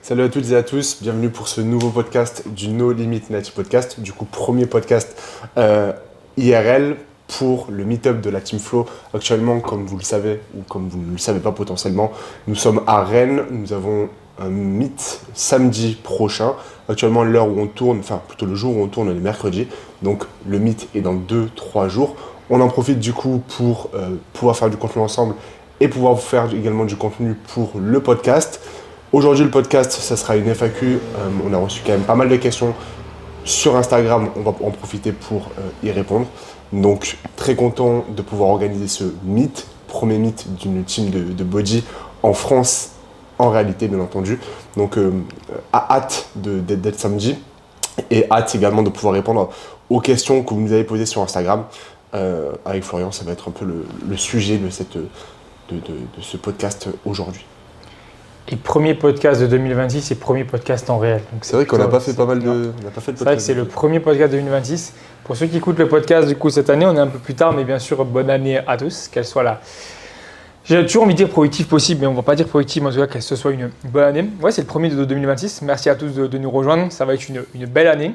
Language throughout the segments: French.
Salut à toutes et à tous, bienvenue pour ce nouveau podcast du No Limit Native Podcast, du coup premier podcast IRL pour le meet-up de la Team Flow. Actuellement, comme vous le savez ou comme vous ne le savez pas potentiellement, nous sommes à Rennes, nous avons un meet samedi prochain. Actuellement, l'heure où on tourne, enfin plutôt le jour où on tourne est mercredi, donc le meet est dans 2-3 jours. On en profite du coup pour pouvoir faire du contenu ensemble et pouvoir faire également du contenu pour le podcast. Aujourd'hui, le podcast, ça sera une FAQ. On a reçu quand même pas mal de questions sur Instagram. On va en profiter pour y répondre. Donc, très content de pouvoir organiser ce meet, premier meet d'une team de body en France, en réalité, bien entendu. Donc, hâte d'être samedi et hâte également de pouvoir répondre aux questions que vous nous avez posées sur Instagram. Avec Florian, ça va être un peu le sujet de ce podcast aujourd'hui. Et premier podcast de 2026 et premier podcast en réel. Donc c'est vrai qu'on n'a pas fait pas mal de. On n'a pas fait de podcast. C'est vrai que c'est le premier podcast de 2026. Pour ceux qui écoutent le podcast du coup cette année, on est un peu plus tard, mais bien sûr, bonne année à tous, qu'elle soit là. J'ai toujours envie de dire productive possible, mais on ne va pas dire productive, en tout cas, que ce soit une bonne année. Ouais, c'est le premier de 2026. Merci à tous de nous rejoindre. Ça va être une belle année.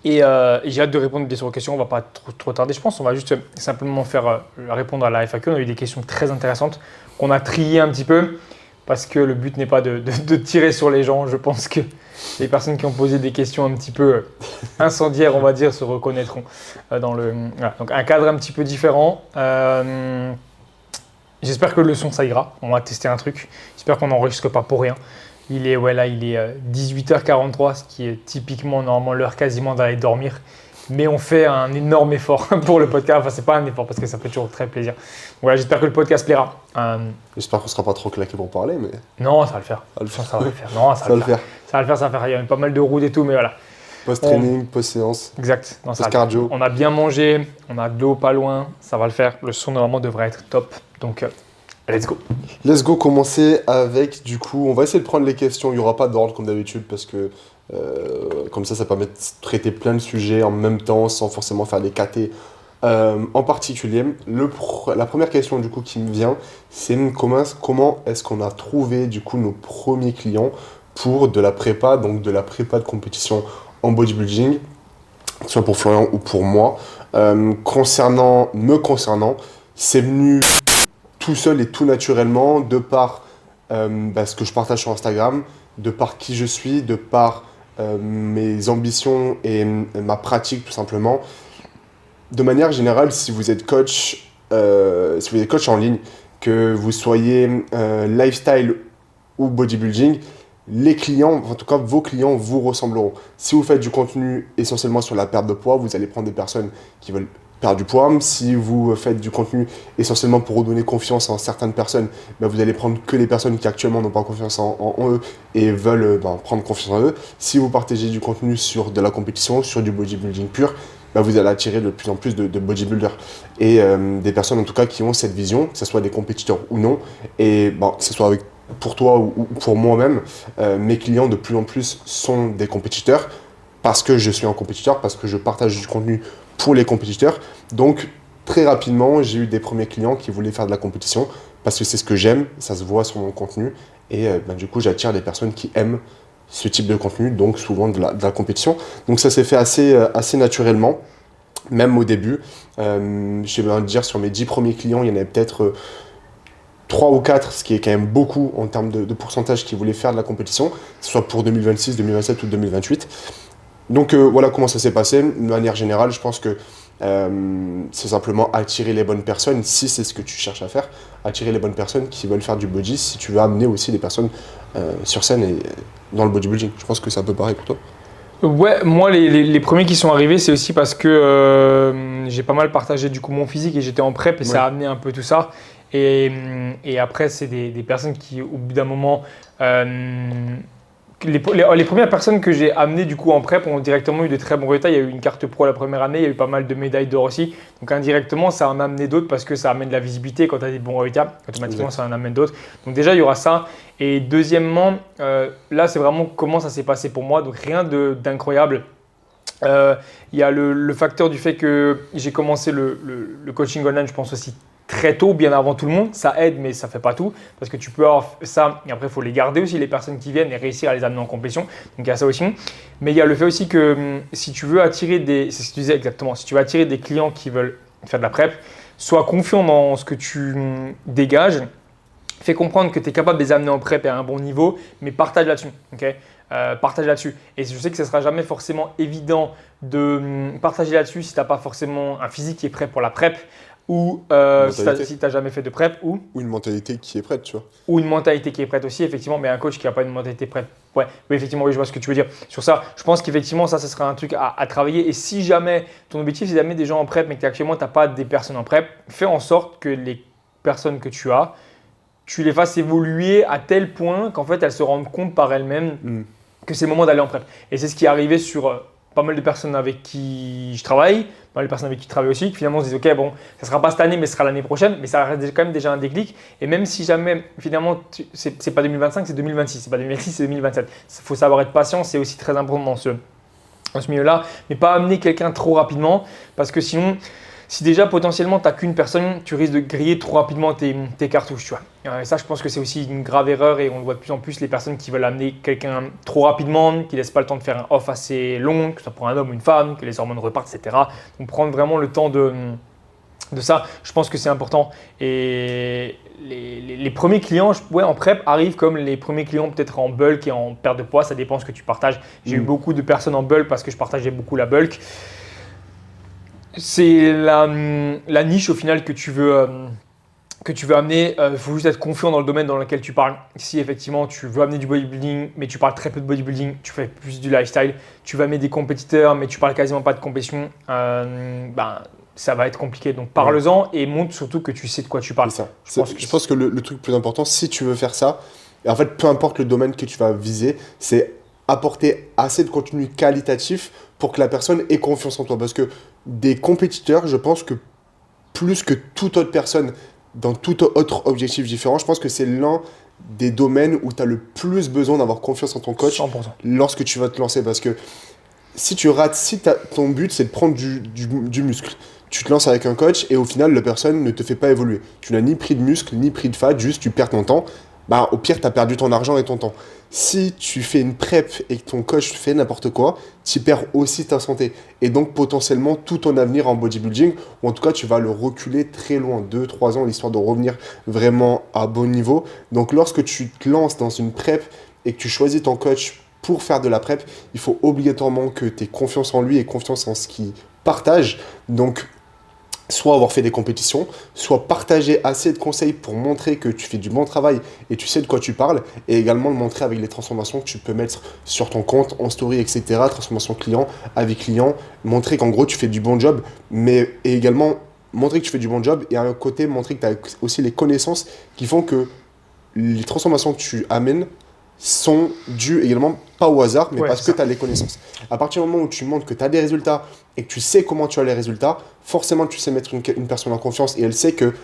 Et j'ai hâte de répondre aux questions. On ne va pas trop tarder, je pense. On va juste simplement répondre à la FAQ. On a eu des questions très intéressantes qu'on a triées un petit peu. Parce que le but n'est pas de tirer sur les gens. Je pense que les personnes qui ont posé des questions un petit peu incendiaires, on va dire, se reconnaîtront dans le. Voilà. Donc un cadre un petit peu différent. J'espère que le son ça ira. On va tester un truc. J'espère qu'on n'enregistre pas pour rien. Il est 18h43, ce qui est typiquement normalement l'heure quasiment d'aller dormir. Mais on fait un énorme effort pour le podcast. Enfin, c'est pas un effort parce que ça fait toujours très plaisir. Voilà, j'espère que le podcast plaira. J'espère qu'on sera pas trop claqué pour parler, mais. Non, ça va le faire. Ça va le faire. Non, ça va le faire. Ça va le faire, ça va faire. Il y a pas mal de routes et tout, mais voilà. Post-training, post-séance. Exact. Post-cardio. On a bien mangé, on a de l'eau pas loin, ça va le faire. Le son normalement devrait être top. Donc, let's go. Let's go, commencer avec, du coup, on va essayer de prendre les questions. Il n'y aura pas d'ordre comme d'habitude parce que comme ça permet de traiter plein de sujets en même temps sans forcément faire des KT en particulier. La première question du coup qui me vient, c'est comment est-ce qu'on a trouvé du coup nos premiers clients pour de la prépa, donc de la prépa de compétition en bodybuilding, soit pour Florian ou pour moi. Concernant, c'est venu tout seul et tout naturellement de par ce que je partage sur Instagram, de par qui je suis, de par mes ambitions et ma pratique tout simplement. De manière générale, si vous êtes coach en ligne, que vous soyez lifestyle ou bodybuilding, les clients, en tout cas vos clients, vous ressembleront. Si vous faites du contenu essentiellement sur la perte de poids, vous allez prendre des personnes qui veulent perdre du poids. Si vous faites du contenu essentiellement pour redonner confiance en certaines personnes, vous allez prendre que les personnes qui actuellement n'ont pas confiance en eux et veulent prendre confiance en eux. Si vous partagez du contenu sur de la compétition, sur du bodybuilding pur, vous allez attirer de plus en plus de bodybuilders et des personnes en tout cas qui ont cette vision, que ce soit des compétiteurs ou non, et que ce soit pour toi ou pour moi-même, mes clients de plus en plus sont des compétiteurs parce que je suis un compétiteur, parce que je partage du contenu pour les compétiteurs. Donc très rapidement, j'ai eu des premiers clients qui voulaient faire de la compétition parce que c'est ce que j'aime, ça se voit sur mon contenu et du coup j'attire des personnes qui aiment ce type de contenu, donc souvent de la compétition. Donc ça s'est fait assez naturellement, même au début. Je vais dire sur mes 10 premiers clients, il y en avait peut-être 3 ou 4, ce qui est quand même beaucoup en termes de pourcentage qui voulaient faire de la compétition, que ce soit pour 2026, 2027 ou 2028. Donc voilà comment ça s'est passé. De manière générale, je pense que c'est simplement attirer les bonnes personnes, si c'est ce que tu cherches à faire, attirer les bonnes personnes qui veulent faire du body, si tu veux amener aussi des personnes sur scène et dans le bodybuilding. Je pense que c'est un peu pareil pour toi. Ouais, moi les premiers qui sont arrivés, c'est aussi parce que j'ai pas mal partagé du coup mon physique et j'étais en prep et ça a amené un peu tout ça. Et après, c'est des personnes qui, au bout d'un moment, les premières personnes que j'ai amenées du coup en prep ont directement eu de très bons résultats. Il y a eu une carte pro la première année, il y a eu pas mal de médailles d'or aussi. Donc indirectement, ça en a amené d'autres parce que ça amène de la visibilité. Quand tu as des bons résultats, automatiquement, ça en amène d'autres. Donc déjà, il y aura ça. Et deuxièmement, là, c'est vraiment comment ça s'est passé pour moi. Donc rien d'incroyable. Il y a le facteur du fait que j'ai commencé le coaching online, je pense aussi très tôt, bien avant tout le monde, ça aide, mais ça ne fait pas tout. Parce que tu peux avoir ça, et après, il faut les garder aussi, les personnes qui viennent, et réussir à les amener en compétition. Donc, il y a ça aussi. Mais il y a le fait aussi que si tu veux attirer c'est ce que tu disais exactement, si tu veux attirer des clients qui veulent faire de la prep, sois confiant dans ce que tu dégages. Fais comprendre que tu es capable de les amener en prep à un bon niveau, mais partage là-dessus. Okay, partage là-dessus. Et je sais que ce ne sera jamais forcément évident de partager là-dessus si tu n'as pas forcément un physique qui est prêt pour la prep ou si tu n'as jamais fait de prep ou une mentalité qui est prête, tu vois. Ou une mentalité qui est prête aussi, effectivement, mais un coach qui n'a pas une mentalité prête. Ouais, oui, effectivement, oui, je vois ce que tu veux dire. Sur ça, je pense qu'effectivement, ça sera un truc à travailler. Et si jamais ton objectif, c'est d'amener des gens en prep, mais qu'actuellement, tu n'as pas des personnes en prep, fais en sorte que les personnes que tu as, tu les fasses évoluer à tel point qu'en fait, elles se rendent compte par elles-mêmes que c'est le moment d'aller en prep. Et c'est ce qui est arrivé sur pas mal de personnes avec qui je travaille, pas mal de personnes avec qui je travaille aussi, qui finalement se disent ok, bon, ça ne sera pas cette année, mais ce sera l'année prochaine, mais ça reste quand même déjà un déclic. Et même si jamais, finalement, c'est pas 2025, c'est 2026, c'est pas 2026, c'est 2027. Il faut savoir être patient, c'est aussi très important dans ce milieu-là, mais pas amener quelqu'un trop rapidement, parce que sinon, si déjà potentiellement tu n'as qu'une personne, tu risques de griller trop rapidement tes cartouches. Tu vois. Et ça, je pense que c'est aussi une grave erreur et on le voit de plus en plus, les personnes qui veulent amener quelqu'un trop rapidement, qui ne laissent pas le temps de faire un off assez long, que ce soit pour un homme ou une femme, que les hormones repartent, etc. Donc prendre vraiment le temps de ça, je pense que c'est important. Et les premiers clients en prep arrivent comme les premiers clients peut-être en bulk et en perte de poids, ça dépend ce que tu partages. J'ai eu beaucoup de personnes en bulk parce que je partageais beaucoup la bulk. C'est la niche au final que tu veux amener. Il faut juste être confiant dans le domaine dans lequel tu parles. Si effectivement tu veux amener du bodybuilding, mais tu parles très peu de bodybuilding, tu fais plus du lifestyle. Tu veux amener des compétiteurs, mais tu parles quasiment pas de compétition. Ça va être compliqué. Donc parle-en et montre surtout que tu sais de quoi tu parles. C'est ça. Je pense que le truc le plus important, si tu veux faire ça, et en fait peu importe le domaine que tu vas viser, c'est apporter assez de contenu qualitatif pour que la personne ait confiance en toi. Parce que des compétiteurs, je pense que plus que toute autre personne dans tout autre objectif différent, je pense que c'est l'un des domaines où tu as le plus besoin d'avoir confiance en ton coach 100%. Lorsque tu vas te lancer. Parce que si ton but c'est de prendre du muscle, tu te lances avec un coach et au final la personne ne te fait pas évoluer. Tu n'as ni pris de muscle, ni pris de fat, juste tu perds ton temps. Au pire, tu as perdu ton argent et ton temps. Si tu fais une prep et que ton coach fait n'importe quoi, tu perds aussi ta santé. Et donc, potentiellement, tout ton avenir en bodybuilding, ou en tout cas, tu vas le reculer très loin, 2-3 ans, l'histoire de revenir vraiment à bon niveau. Donc, lorsque tu te lances dans une prep et que tu choisis ton coach pour faire de la prep, il faut obligatoirement que tu aies confiance en lui et confiance en ce qu'il partage. Donc, soit avoir fait des compétitions, soit partager assez de conseils pour montrer que tu fais du bon travail et tu sais de quoi tu parles, et également le montrer avec les transformations que tu peux mettre sur ton compte, en story, etc. Transformation client, avec client, montrer qu'en gros tu fais du bon job, et également montrer que tu fais du bon job, et à un côté montrer que tu as aussi les connaissances qui font que les transformations que tu amènes sont dues également, pas au hasard, mais parce que tu as les connaissances. À partir du moment où tu montres que tu as des résultats et que tu sais comment tu as les résultats, forcément tu sais mettre une personne en confiance et elle sait que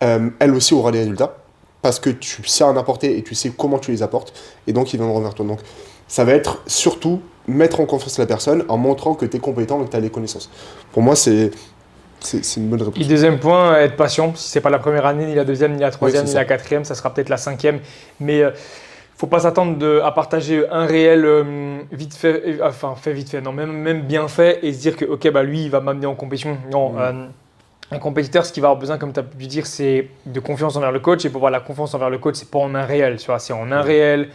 elle aussi aura des résultats parce que tu sais en apporter et tu sais comment tu les apportes et donc ils viendront vers toi. Donc ça va être surtout mettre en confiance la personne en montrant que tu es compétent et que tu as les connaissances. Pour moi, c'est une bonne réponse. Et deuxième point, être patient. Si ce n'est pas la première année, ni la deuxième, ni la troisième, ni la quatrième, ça sera peut-être la cinquième. Mais faut pas s'attendre à partager un réel vite fait, non, même bien fait et se dire que ok, lui, il va m'amener en compétition. Non, un compétiteur, ce qu'il va avoir besoin, comme tu as pu dire, c'est de confiance envers le coach. Et pour avoir la confiance envers le coach, c'est pas en un réel. Tu vois, c'est en un réel,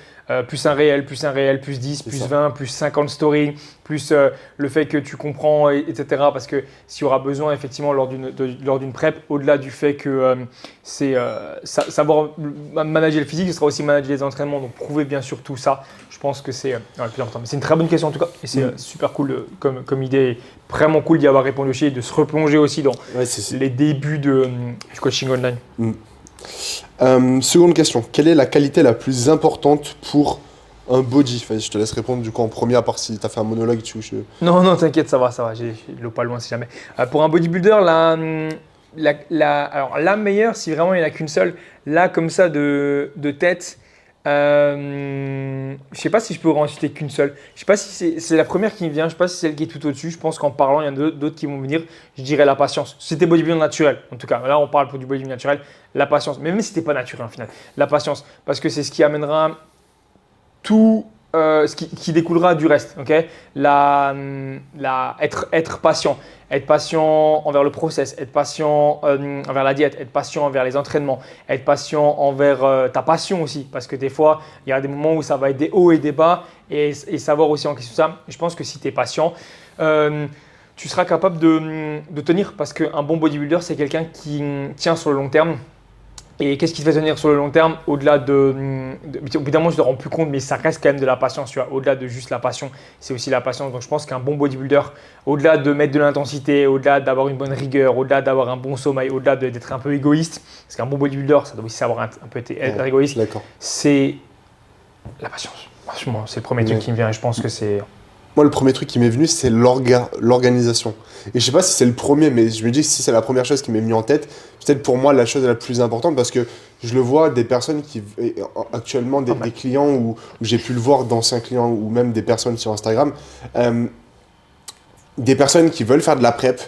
plus un réel, plus un réel, plus 10, plus 20, plus 50 stories, plus le fait que tu comprends, etc. Parce que s'il y aura besoin, effectivement, lors d'une prep, au-delà du fait que c'est savoir manager le physique, ce sera aussi manager les entraînements. Donc, prouver bien sûr tout ça. Je pense que c'est le plus important. Mais c'est une très bonne question en tout cas. Et c'est super cool comme idée. Vraiment cool d'y avoir répondu aussi et de se replonger aussi dans les débuts du coaching online. Seconde question. Quelle est la qualité la plus importante pour un body? Je te laisse répondre du coup en premier, à part si tu as fait un monologue. Non, t'inquiète, ça va. J'ai l'eau pas loin si jamais. Pour un bodybuilder, alors la meilleure, si vraiment il n'y en a qu'une seule, là comme ça de tête, Je sais pas si je peux en citer qu'une seule. Je sais pas si c'est la première qui me vient, je sais pas si c'est celle qui est tout au-dessus. Je pense qu'en parlant, il y en a d'autres qui vont venir. Je dirais la patience. C'était bodybuilding naturel, en tout cas. Là, on parle pour du bodybuilding naturel. La patience. Mais même si c'était pas naturel, en final. La patience. Parce que c'est ce qui amènera tout ce qui découlera du reste. Ok, être patient. Être patient envers le process, être patient envers la diète, être patient envers les entraînements, être patient envers ta passion aussi. Parce que des fois, il y a des moments où ça va être des hauts et des bas et savoir aussi en question ça. Je pense que si tu es patient, tu seras capable de tenir parce qu'un bon bodybuilder, c'est quelqu'un qui tient sur le long terme. Et qu'est-ce qui te fait tenir sur le long terme au-delà évidemment, je ne te rends plus compte, mais ça reste quand même de la patience. Tu vois. Au-delà de juste la passion, c'est aussi la patience. Donc, je pense qu'un bon bodybuilder, au-delà de mettre de l'intensité, au-delà d'avoir une bonne rigueur, au-delà d'avoir un bon sommeil, au-delà d'être un peu égoïste, parce qu'un bon bodybuilder, ça doit aussi savoir un peu être égoïste, c'est la patience. Franchement, c'est le premier truc qui me vient et je pense que c'est… Moi, le premier truc qui m'est venu, c'est l'organisation. Et je sais pas si c'est le premier, mais je me dis que si c'est la première chose qui m'est venue en tête, peut-être pour moi la chose la plus importante parce que je le vois des personnes qui, actuellement, des clients où j'ai pu le voir, d'anciens clients ou même des personnes sur Instagram, des personnes qui veulent faire de la prep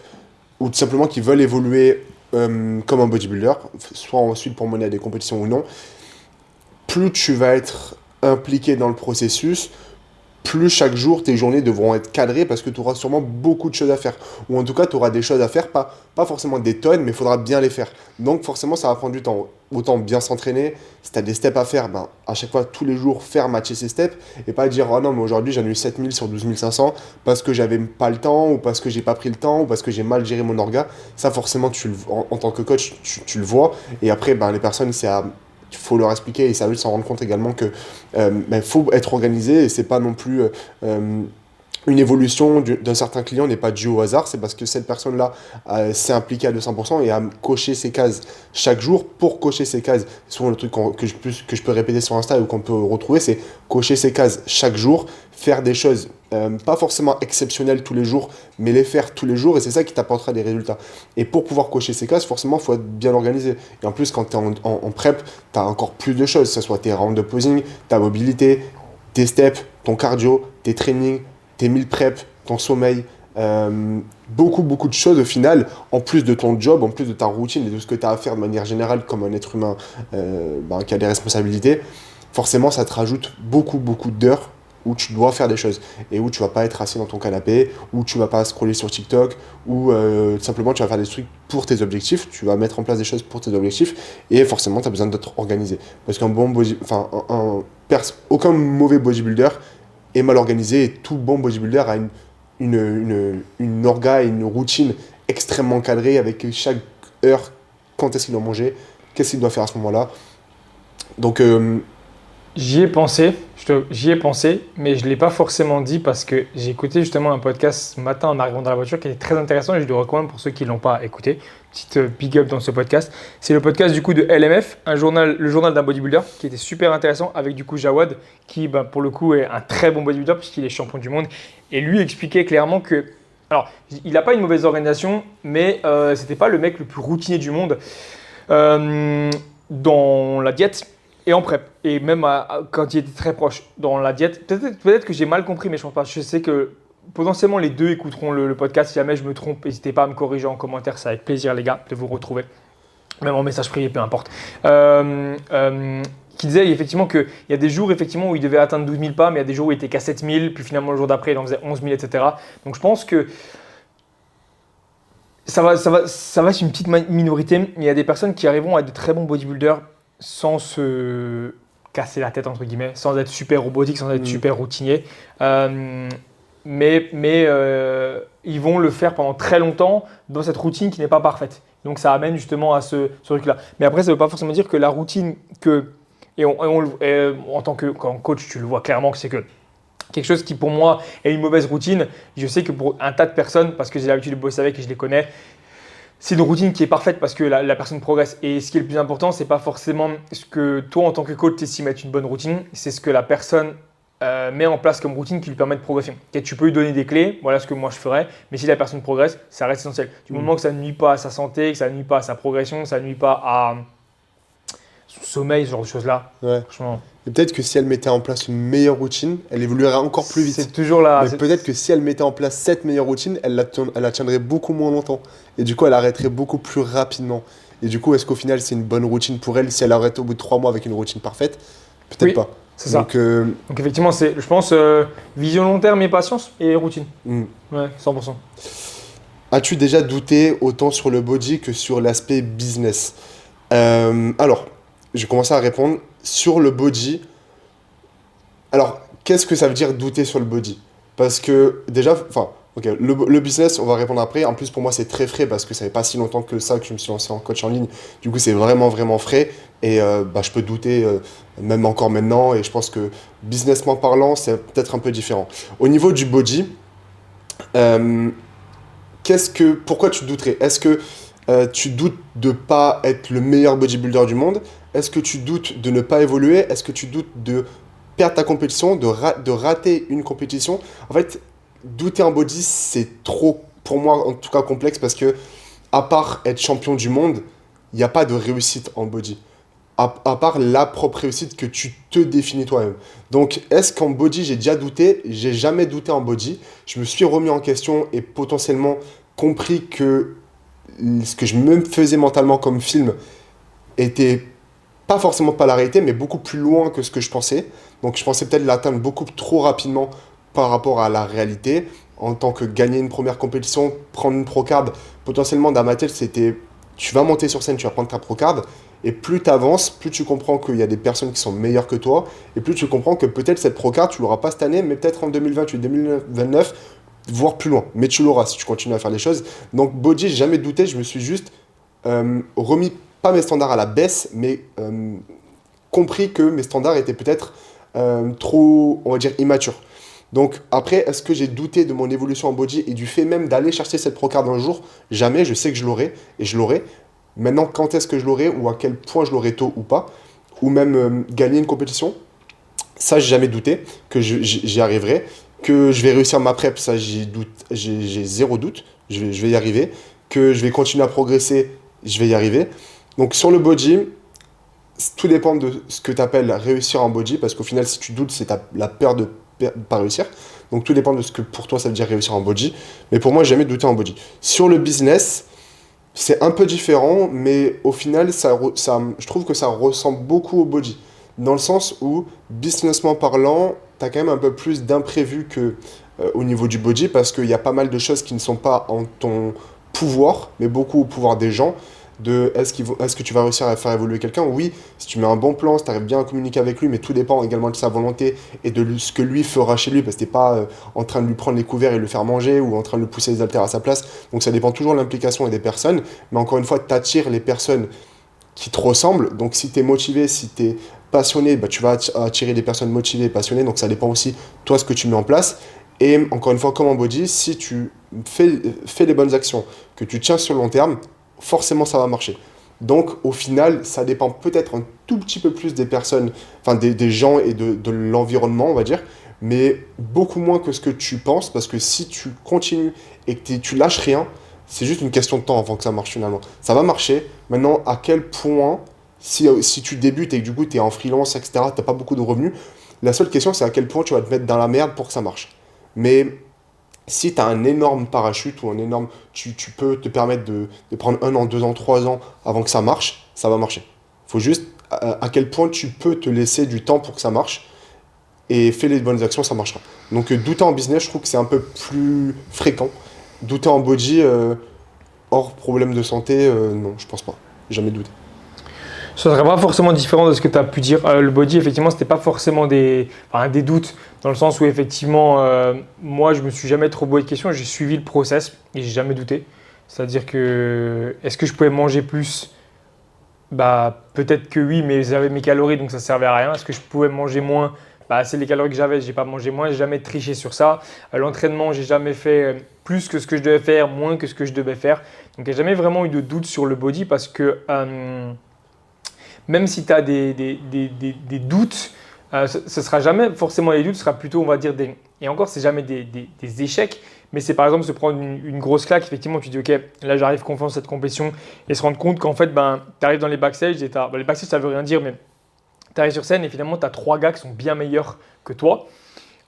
ou tout simplement qui veulent évoluer comme un bodybuilder, soit ensuite pour mener à des compétitions ou non. Plus tu vas être impliqué dans le processus, plus chaque jour tes journées devront être cadrées parce que tu auras sûrement beaucoup de choses à faire. Ou en tout cas, tu auras des choses à faire, pas forcément des tonnes, mais il faudra bien les faire. Donc forcément, ça va prendre du temps. Autant bien s'entraîner, si tu as des steps à faire, à chaque fois, tous les jours, faire matcher ces steps et pas dire « Oh non, mais aujourd'hui, j'en ai eu 7000 sur 12500 parce que j'avais pas le temps ou parce que j'ai pas pris le temps ou parce que j'ai mal géré mon orga. » Ça, forcément, en tant que coach, tu le vois. Et après, les personnes, il faut leur expliquer et ça veut s'en rendre compte également que faut être organisé et c'est pas non plus une évolution d'un certain client n'est pas due au hasard, c'est parce que cette personne-là s'est impliquée à 200% et a coché ses cases chaque jour. Pour cocher ses cases, souvent le truc que je peux répéter sur Insta ou qu'on peut retrouver, c'est cocher ses cases chaque jour, faire des choses pas forcément exceptionnelles tous les jours, mais les faire tous les jours et c'est ça qui t'apportera des résultats. Et pour pouvoir cocher ces cases, forcément, il faut être bien organisé. Et en plus, quand tu es en prep, tu as encore plus de choses, que ce soit tes rounds de posing, ta mobilité, tes steps, ton cardio, tes trainings, tes meal prep, ton sommeil, beaucoup de choses au final, en plus de ton job, en plus de ta routine et de ce que tu as à faire de manière générale comme un être humain qui a des responsabilités, forcément ça te rajoute beaucoup d'heures où tu dois faire des choses et où tu vas pas être assis dans ton canapé, où tu vas pas scroller sur TikTok, où tout simplement tu vas faire des trucs pour tes objectifs, tu vas mettre en place des choses pour tes objectifs et forcément tu as besoin d'être organisé. Parce qu'un bon aucun mauvais bodybuilder est mal organisé et tout bon bodybuilder a une orga et une routine extrêmement cadrée avec chaque heure, quand est-ce qu'il doit manger, qu'est-ce qu'il doit faire à ce moment-là. Donc j'y ai pensé, mais je ne l'ai pas forcément dit parce que j'ai écouté justement un podcast ce matin en arrivant dans la voiture qui était très intéressant et je le recommande pour ceux qui ne l'ont pas écouté. Petite big up dans ce podcast. C'est le podcast du coup de LMF, le journal d'un bodybuilder qui était super intéressant avec du coup Jawad qui pour le coup est un très bon bodybuilder puisqu'il est champion du monde et lui expliquait clairement que, alors il n'a pas une mauvaise organisation mais c'était pas le mec le plus routinier du monde dans la diète. Et en prep, et même quand il était très proche dans la diète, peut-être que j'ai mal compris, mais je pense pas. Je sais que potentiellement les deux écouteront le podcast. Si jamais je me trompe, n'hésitez pas à me corriger en commentaire, c'est avec plaisir les gars de vous retrouver. Même en message privé, peu importe. Qui disait effectivement qu'il y a des jours effectivement, où il devait atteindre 12 000 pas, mais il y a des jours où il était qu'à 7 000, puis finalement le jour d'après il en faisait 11 000, etc. Donc je pense que ça va être une petite minorité. Il y a des personnes qui arriveront à être de très bons bodybuilders sans se casser la tête, entre guillemets, sans être super robotique, sans être super routinier. Mais ils vont le faire pendant très longtemps dans cette routine qui n'est pas parfaite. Donc ça amène justement à ce truc-là. Mais après, ça ne veut pas forcément dire que la routine en tant que coach, tu le vois clairement que c'est que quelque chose qui pour moi est une mauvaise routine. Je sais que pour un tas de personnes, parce que j'ai l'habitude de bosser avec et je les connais, c'est une routine qui est parfaite parce que la personne progresse. Et ce qui est le plus important, ce n'est pas forcément ce que toi, en tant que coach, estimes être une bonne routine, c'est ce que la personne met en place comme routine qui lui permet de progresser. Et tu peux lui donner des clés, voilà ce que moi je ferais, mais si la personne progresse, ça reste essentiel. Du moment que ça ne nuit pas à sa santé, que ça ne nuit pas à sa progression, que ça ne nuit pas à son sommeil, ce genre de choses-là. Ouais. Franchement, Et peut-être que si elle mettait en place une meilleure routine, elle évoluerait encore plus vite. c'est toujours là. Mais peut-être que si elle mettait en place cette meilleure routine, elle la tiendrait beaucoup moins longtemps. Et du coup, elle arrêterait beaucoup plus rapidement. Et du coup, est-ce qu'au final, c'est une bonne routine pour elle si elle arrête au bout de 3 mois avec une routine parfaite? Peut-être Oui, pas. c'est ça. Donc effectivement, c'est, je pense, vision long terme et patience et routine. Ouais, 100%. As-tu déjà douté autant sur le body que sur l'aspect business? Alors, je vais commencer à répondre. Sur le body, alors, qu'est-ce que ça veut dire douter sur le body? Parce que déjà, enfin, ok, le business, on va répondre après. En plus, pour moi, c'est très frais parce que ça fait pas si longtemps que ça que je me suis lancé en coach en ligne. Du coup, c'est vraiment, vraiment frais. Et je peux douter même encore maintenant. Et je pense que businessment parlant, c'est peut-être un peu différent. Au niveau du body, euh, pourquoi tu douterais? Est-ce que tu doutes de pas être le meilleur bodybuilder du monde? Est-ce que tu doutes de ne pas évoluer? Est-ce que tu doutes de perdre ta compétition, de rater une compétition? En fait, douter en body, c'est trop, pour moi en tout cas, complexe parce que, à part être champion du monde, il n'y a pas de réussite en body. À part la propre réussite que tu te définis toi-même. Donc, est-ce qu'en body, j'ai déjà douté? J'ai jamais douté en body. Je me suis remis en question et potentiellement compris que ce que je me faisais mentalement comme film était pas forcément pas la réalité, mais beaucoup plus loin que ce que je pensais. Donc je pensais peut-être l'atteindre beaucoup trop rapidement par rapport à la réalité. En tant que gagner une première compétition, prendre une procard, potentiellement dans ma tête, c'était tu vas monter sur scène, tu vas prendre ta procard. Et plus tu avances, plus tu comprends qu'il y a des personnes qui sont meilleures que toi. Et plus tu comprends que peut-être cette procard, tu l'auras pas cette année, mais peut-être en 2028, 2029, voire plus loin. Mais tu l'auras si tu continues à faire les choses. Donc body, j'ai jamais douté, je me suis juste remis pas mes standards à la baisse, mais compris que mes standards étaient peut-être trop, on va dire, immatures. Donc après, est-ce que j'ai douté de mon évolution en body et du fait même d'aller chercher cette procard un jour? Jamais, je sais que je l'aurai et je l'aurai. Maintenant, quand est-ce que je l'aurai ou à quel point je l'aurai tôt ou pas? Ou même gagner une compétition? Ça, j'ai jamais douté que j'y arriverai. Que je vais réussir ma prep, ça, j'ai zéro doute. Je vais y arriver. Que je vais continuer à progresser, je vais y arriver. Donc sur le body, tout dépend de ce que tu appelles réussir en body, parce qu'au final, si tu doutes, c'est la peur de ne pas réussir. Donc tout dépend de ce que pour toi ça veut dire réussir en body. Mais pour moi, j'ai jamais douté en body. Sur le business, c'est un peu différent, mais au final, je trouve que ça ressemble beaucoup au body. Dans le sens où, businessment parlant, tu as quand même un peu plus d'imprévus que au niveau du body, parce qu'il y a pas mal de choses qui ne sont pas en ton pouvoir, mais beaucoup au pouvoir des gens. Est-ce que tu vas réussir à faire évoluer quelqu'un? Oui, si tu mets un bon plan, si tu arrives bien à communiquer avec lui, mais tout dépend également de sa volonté et de ce que lui fera chez lui, parce que tu n'es pas en train de lui prendre les couverts et le faire manger ou en train de le pousser les haltères à sa place. Donc ça dépend toujours de l'implication et des personnes, mais encore une fois, tu attires les personnes qui te ressemblent. Donc si tu es motivé, si tu es passionné, bah, tu vas attirer des personnes motivées et passionnées, donc ça dépend aussi toi ce que tu mets en place. Et encore une fois, comme en body, si tu fais les bonnes actions, que tu tiens sur le long terme, forcément ça va marcher. Donc au final, ça dépend peut-être un tout petit peu plus des personnes, enfin des gens et de l'environnement, on va dire, mais beaucoup moins que ce que tu penses, parce que si tu continues et que tu lâches rien, c'est juste une question de temps avant que ça marche finalement. Ça va marcher. Maintenant, à quel point, si tu débutes et que du coup tu es en freelance, etc., tu n'as pas beaucoup de revenus, la seule question c'est à quel point tu vas te mettre dans la merde pour que ça marche. Mais si tu as un énorme parachute ou tu peux te permettre de prendre 1 an, 2 ans, 3 ans avant que ça marche, ça va marcher. Il faut juste à quel point tu peux te laisser du temps pour que ça marche et fais les bonnes actions, ça marchera. Donc douter en business, je trouve que c'est un peu plus fréquent. Douter en body, hors problème de santé, non, je pense pas. Jamais douté. Ce ne serait pas forcément différent de ce que tu as pu dire. Le body, effectivement, c'était pas forcément des doutes, dans le sens où, effectivement, moi, je me suis jamais trop posé de questions. J'ai suivi le process et j'ai jamais douté. C'est-à-dire que, est-ce que je pouvais manger plus? Bah, peut-être que oui, mais j'avais mes calories, donc ça servait à rien. Est-ce que je pouvais manger moins? Bah, c'est les calories que j'avais, j'ai pas mangé moins, j'ai jamais triché sur ça. L'entraînement, j'ai jamais fait plus que ce que je devais faire, moins que ce que je devais faire. Donc, il n'y a jamais vraiment eu de doute sur le body parce que même si tu as des doutes, ce ne sera jamais forcément des doutes, ce sera plutôt, on va dire, et encore, c'est jamais des échecs, mais c'est par exemple se prendre une grosse claque, effectivement, tu dis ok, là j'arrive confiant dans cette compétition et se rendre compte qu'en fait, tu arrives dans les backstage et les backstage ça veut rien dire, mais tu arrives sur scène et finalement tu as 3 gars qui sont bien meilleurs que toi.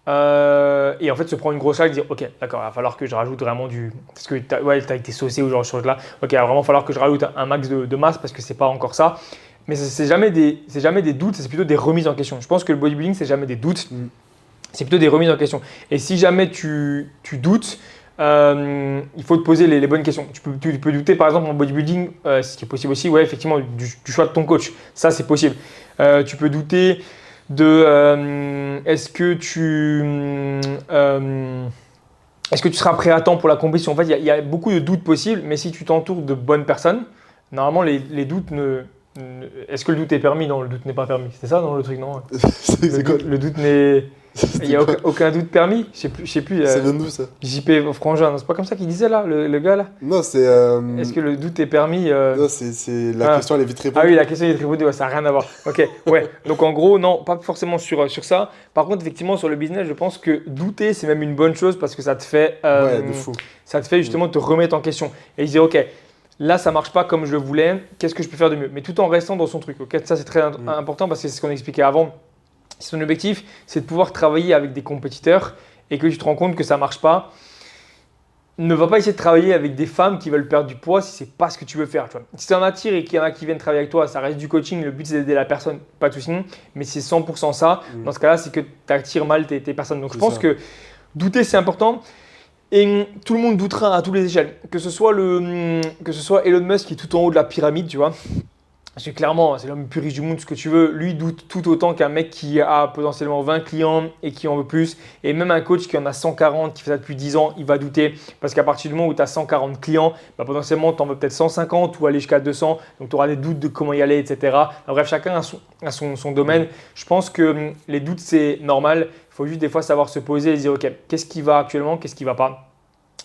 Et en fait, se prendre une grosse claque, dire ok, d'accord, il va falloir que je rajoute vraiment du. Parce que t'as été saucé ou genre chose là. Ok, il va vraiment falloir que je rajoute un max de masse parce que c'est pas encore ça. Mais c'est jamais des doutes, c'est plutôt des remises en question. Je pense que le bodybuilding, c'est jamais des doutes, c'est plutôt des remises en question. Et si jamais tu doutes, il faut te poser les bonnes questions. Tu peux douter, par exemple, en bodybuilding, ce qui est possible aussi, ouais, effectivement, du choix de ton coach. Ça, c'est possible. Tu peux douter de est-ce que tu seras prêt à temps pour la compétition. En fait, il y a beaucoup de doutes possibles, mais si tu t'entoures de bonnes personnes, normalement, les doutes ne. Est-ce que le doute est permis? Non, le doute n'est pas permis. C'est ça, non, le truc, non? Le doute n'est. Il n'y a aucun doute permis. Je sais plus. Ça vient d'où ça? JP Frangin, c'est pas comme ça qu'il disait là, le gars là? Non, c'est. Est-ce que le doute est permis? Non, c'est la question, elle est vite répondue. Ah oui, la question est vite répondue, ouais, ça n'a rien à voir. Ok, ouais. Donc en gros, non, pas forcément sur ça. Par contre, effectivement, sur le business, je pense que douter, c'est même une bonne chose parce que ça te fait. Ouais, de fou. Ça te fait justement te remettre en question et dire ok. Là, ça marche pas comme je le voulais. Qu'est-ce que je peux faire de mieux? Mais tout en restant dans son truc. Okay, ça, c'est très important parce que c'est ce qu'on expliquait avant. Son objectif, c'est de pouvoir travailler avec des compétiteurs et que tu te rends compte que ça marche pas. Ne va pas essayer de travailler avec des femmes qui veulent perdre du poids si c'est pas ce que tu veux faire. Tu vois. Si tu en attires et qu'il y en a qui viennent travailler avec toi, ça reste du coaching. Le but, c'est d'aider la personne, pas de souci. Mais c'est 100% ça. Dans ce cas-là, c'est que tu attires mal tes personnes. Donc, je pense que douter, c'est important. Et tout le monde doutera à toutes les échelles. Que ce soit Elon Musk qui est tout en haut de la pyramide, tu vois. Parce que clairement, c'est l'homme le plus riche du monde, ce que tu veux. Lui doute tout autant qu'un mec qui a potentiellement 20 clients et qui en veut plus. Et même un coach qui en a 140, qui fait ça depuis 10 ans, il va douter. Parce qu'à partir du moment où tu as 140 clients, potentiellement, tu en veux peut-être 150 ou aller jusqu'à 200. Donc, tu auras des doutes de comment y aller, etc. Bref, chacun a son domaine. Je pense que les doutes, c'est normal. Il faut juste des fois savoir se poser et se dire, OK, qu'est-ce qui va actuellement, qu'est-ce qui ne va pas?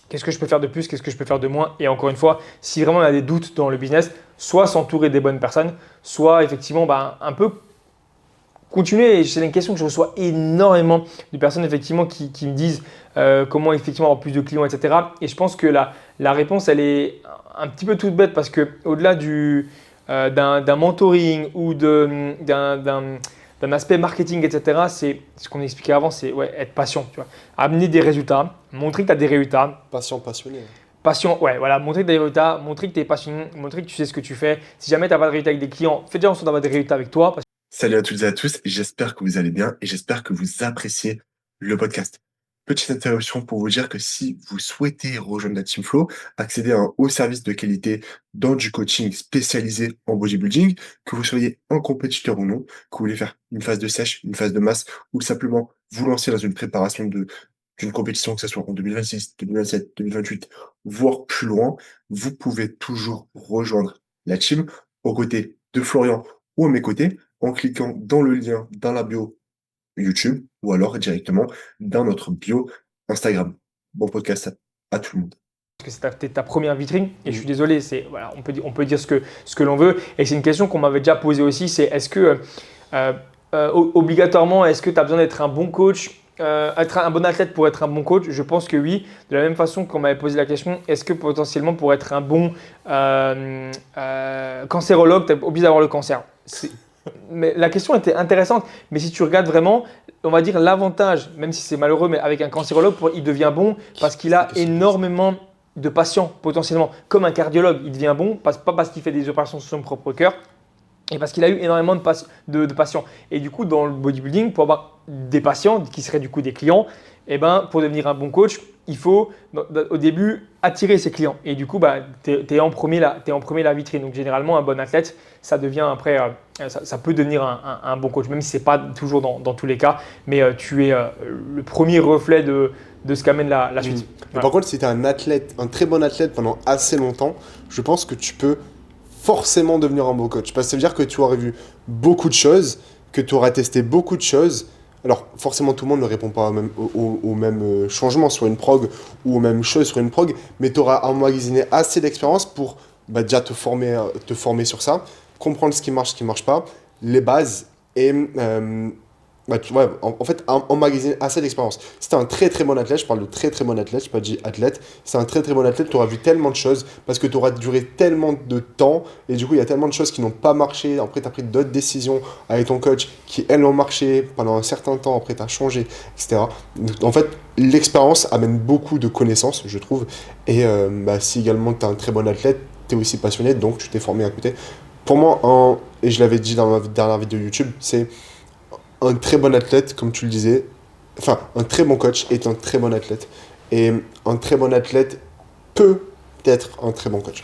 Qu'est-ce que je peux faire de plus, qu'est-ce que je peux faire de moins? Et encore une fois, si vraiment on a des doutes dans le business, soit s'entourer des bonnes personnes, soit effectivement un peu continuer. C'est une question que je reçois énormément de personnes effectivement qui me disent comment effectivement avoir plus de clients, etc. Et je pense que la réponse, elle est un petit peu toute bête parce qu'au-delà d'un mentoring ou d'un aspect marketing, etc., c'est ce qu'on expliquait avant, c'est être patient. Tu vois. Amener des résultats, montrer que tu as des résultats. Patient, passionné. Patient, ouais, voilà, montrer que tu as des résultats, montrer que tu es passionné, montrer que tu sais ce que tu fais. Si jamais tu n'as pas de résultats avec des clients, fais déjà en sorte d'avoir des résultats avec toi. Salut à toutes et à tous, j'espère que vous allez bien et j'espère que vous appréciez le podcast. Petite interruption pour vous dire que si vous souhaitez rejoindre la Team Flow, accéder à un haut service de qualité dans du coaching spécialisé en bodybuilding, que vous soyez un compétiteur ou non, que vous voulez faire une phase de sèche, une phase de masse, ou simplement vous lancer dans une préparation d'une compétition, que ce soit en 2026, 2027, 2028, voire plus loin, vous pouvez toujours rejoindre la team aux côtés de Florian ou à mes côtés en cliquant dans le lien dans la bio YouTube ou alors directement dans notre bio Instagram. Bon podcast à tout le monde. Parce que c'est ta première vitrine et je suis désolé, voilà, on peut dire ce que l'on veut et c'est une question qu'on m'avait déjà posée aussi, c'est est-ce que obligatoirement, est-ce que tu as besoin d'être un bon coach, être un bon athlète pour être un bon coach? Je pense que oui. De la même façon qu'on m'avait posé la question, est-ce que potentiellement pour être un bon cancérologue, tu es obligé d'avoir le cancer? Mais la question était intéressante, mais si tu regardes vraiment, on va dire l'avantage, même si c'est malheureux, mais avec un cancérologue, il devient bon parce qu'il a énormément de patients potentiellement. Comme un cardiologue, il devient bon, pas parce qu'il fait des opérations sur son propre cœur, et parce qu'il a eu énormément de patients. Et du coup, dans le bodybuilding, pour avoir des patients qui seraient du coup des clients, pour devenir un bon coach, il faut au début attirer ses clients. Et du coup, tu es en premier la vitrine. Donc généralement, un bon athlète, ça devient après, ça peut devenir un bon coach, même si ce n'est pas toujours dans tous les cas. Mais tu es le premier reflet de ce qu'amène la suite. Voilà. Par contre, si tu es un athlète, un très bon athlète pendant assez longtemps, je pense que tu peux forcément devenir un bon coach. Parce que ça veut dire que tu aurais vu beaucoup de choses, que tu auras testé beaucoup de choses. Alors, forcément, tout le monde ne répond pas au même changement sur une prog ou aux mêmes choses sur une prog, mais tu auras emmagasiné assez d'expérience pour déjà te former sur ça, comprendre ce qui marche pas, les bases et Bah, ouais, en fait, emmagasiner assez d'expérience. Si t'es un très très bon athlète, je parle de très très bon athlète, je pas dit athlète, si t'es un très très bon athlète, tu auras vu tellement de choses parce que tu auras duré tellement de temps et du coup, il y a tellement de choses qui n'ont pas marché. Après, tu as pris d'autres décisions avec ton coach qui, elles, ont marché pendant un certain temps. Après, tu as changé, etc. Donc, en fait, l'expérience amène beaucoup de connaissances, je trouve. Et bah, si également tu es un très bon athlète, tu es aussi passionné, donc tu t'es formé à côté. Pour moi, et je l'avais dit dans ma dernière vidéo YouTube, c'est un très bon athlète, comme tu le disais, enfin, un très bon coach est un très bon athlète. Et un très bon athlète peut être un très bon coach.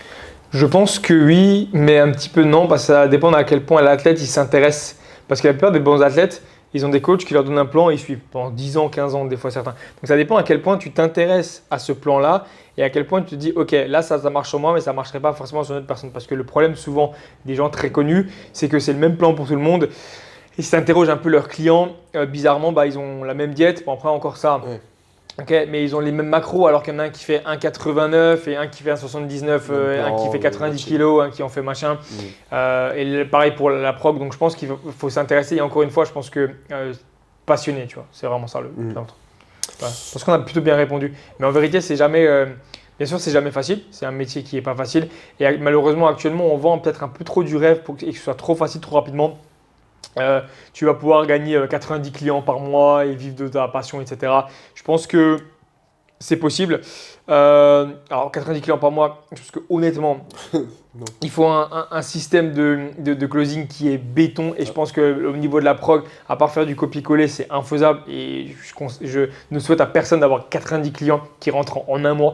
Je pense que oui, mais un petit peu non, parce que ça dépend à quel point l'athlète il s'intéresse. Parce que la plupart des bons athlètes, ils ont des coachs qui leur donnent un plan et ils suivent pendant 10 ans, 15 ans, des fois certains. Donc ça dépend à quel point tu t'intéresses à ce plan-là et à quel point tu te dis, ok, là ça marche sur moi, mais ça ne marcherait pas forcément sur une autre personne. Parce que le problème souvent des gens très connus, c'est que c'est le même plan pour tout le monde. Ils s'interrogent un peu leurs clients. Bizarrement, bah, ils ont la même diète. Bon, après, encore ça. Ouais. Ok, mais ils ont les mêmes macros alors qu'il y en a un qui fait 1,89 et un qui fait 1,79, un qui fait 90 kg, un qui en fait machin. Et pareil pour la prog. Donc je pense qu'il faut s'intéresser. Et encore une fois, je pense que passionné, tu vois. C'est vraiment ça le voilà. Je pense qu'on a plutôt bien répondu. Mais en vérité, c'est jamais. Bien sûr, c'est jamais facile. C'est un métier qui n'est pas facile. Et malheureusement, actuellement, on vend peut-être un peu trop du rêve pour que ce soit trop facile, trop rapidement. Tu vas pouvoir gagner 90 clients par mois et vivre de ta passion, etc. Je pense que c'est possible. Alors 90 clients par mois, parce que honnêtement, il faut un système de closing qui est béton. Et je pense qu'au niveau de la prog, à part faire du copier-coller, c'est infaisable. Et je ne souhaite à personne d'avoir 90 clients qui rentrent en un mois.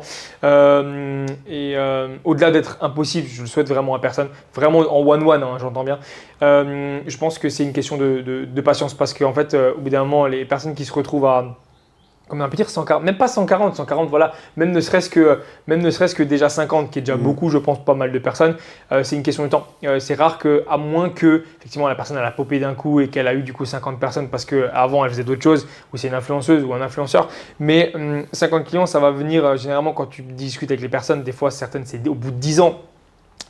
Au-delà d'être impossible, je le souhaite vraiment à personne. Vraiment en one-one, hein, j'entends bien. Je pense que c'est une question de patience. Parce qu'en fait, au bout d'un moment, les personnes qui se retrouvent à comment on peut dire 140, même pas 140, 140, voilà, même ne serait-ce que déjà 50, qui est déjà beaucoup, je pense, pas mal de personnes, c'est une question de temps. C'est rare à moins que, effectivement, la personne elle a popé d'un coup et qu'elle a eu du coup 50 personnes parce qu'avant elle faisait d'autres choses, ou c'est une influenceuse ou un influenceur, mais 50 clients, ça va venir généralement quand tu discutes avec les personnes, des fois certaines c'est au bout de 10 ans.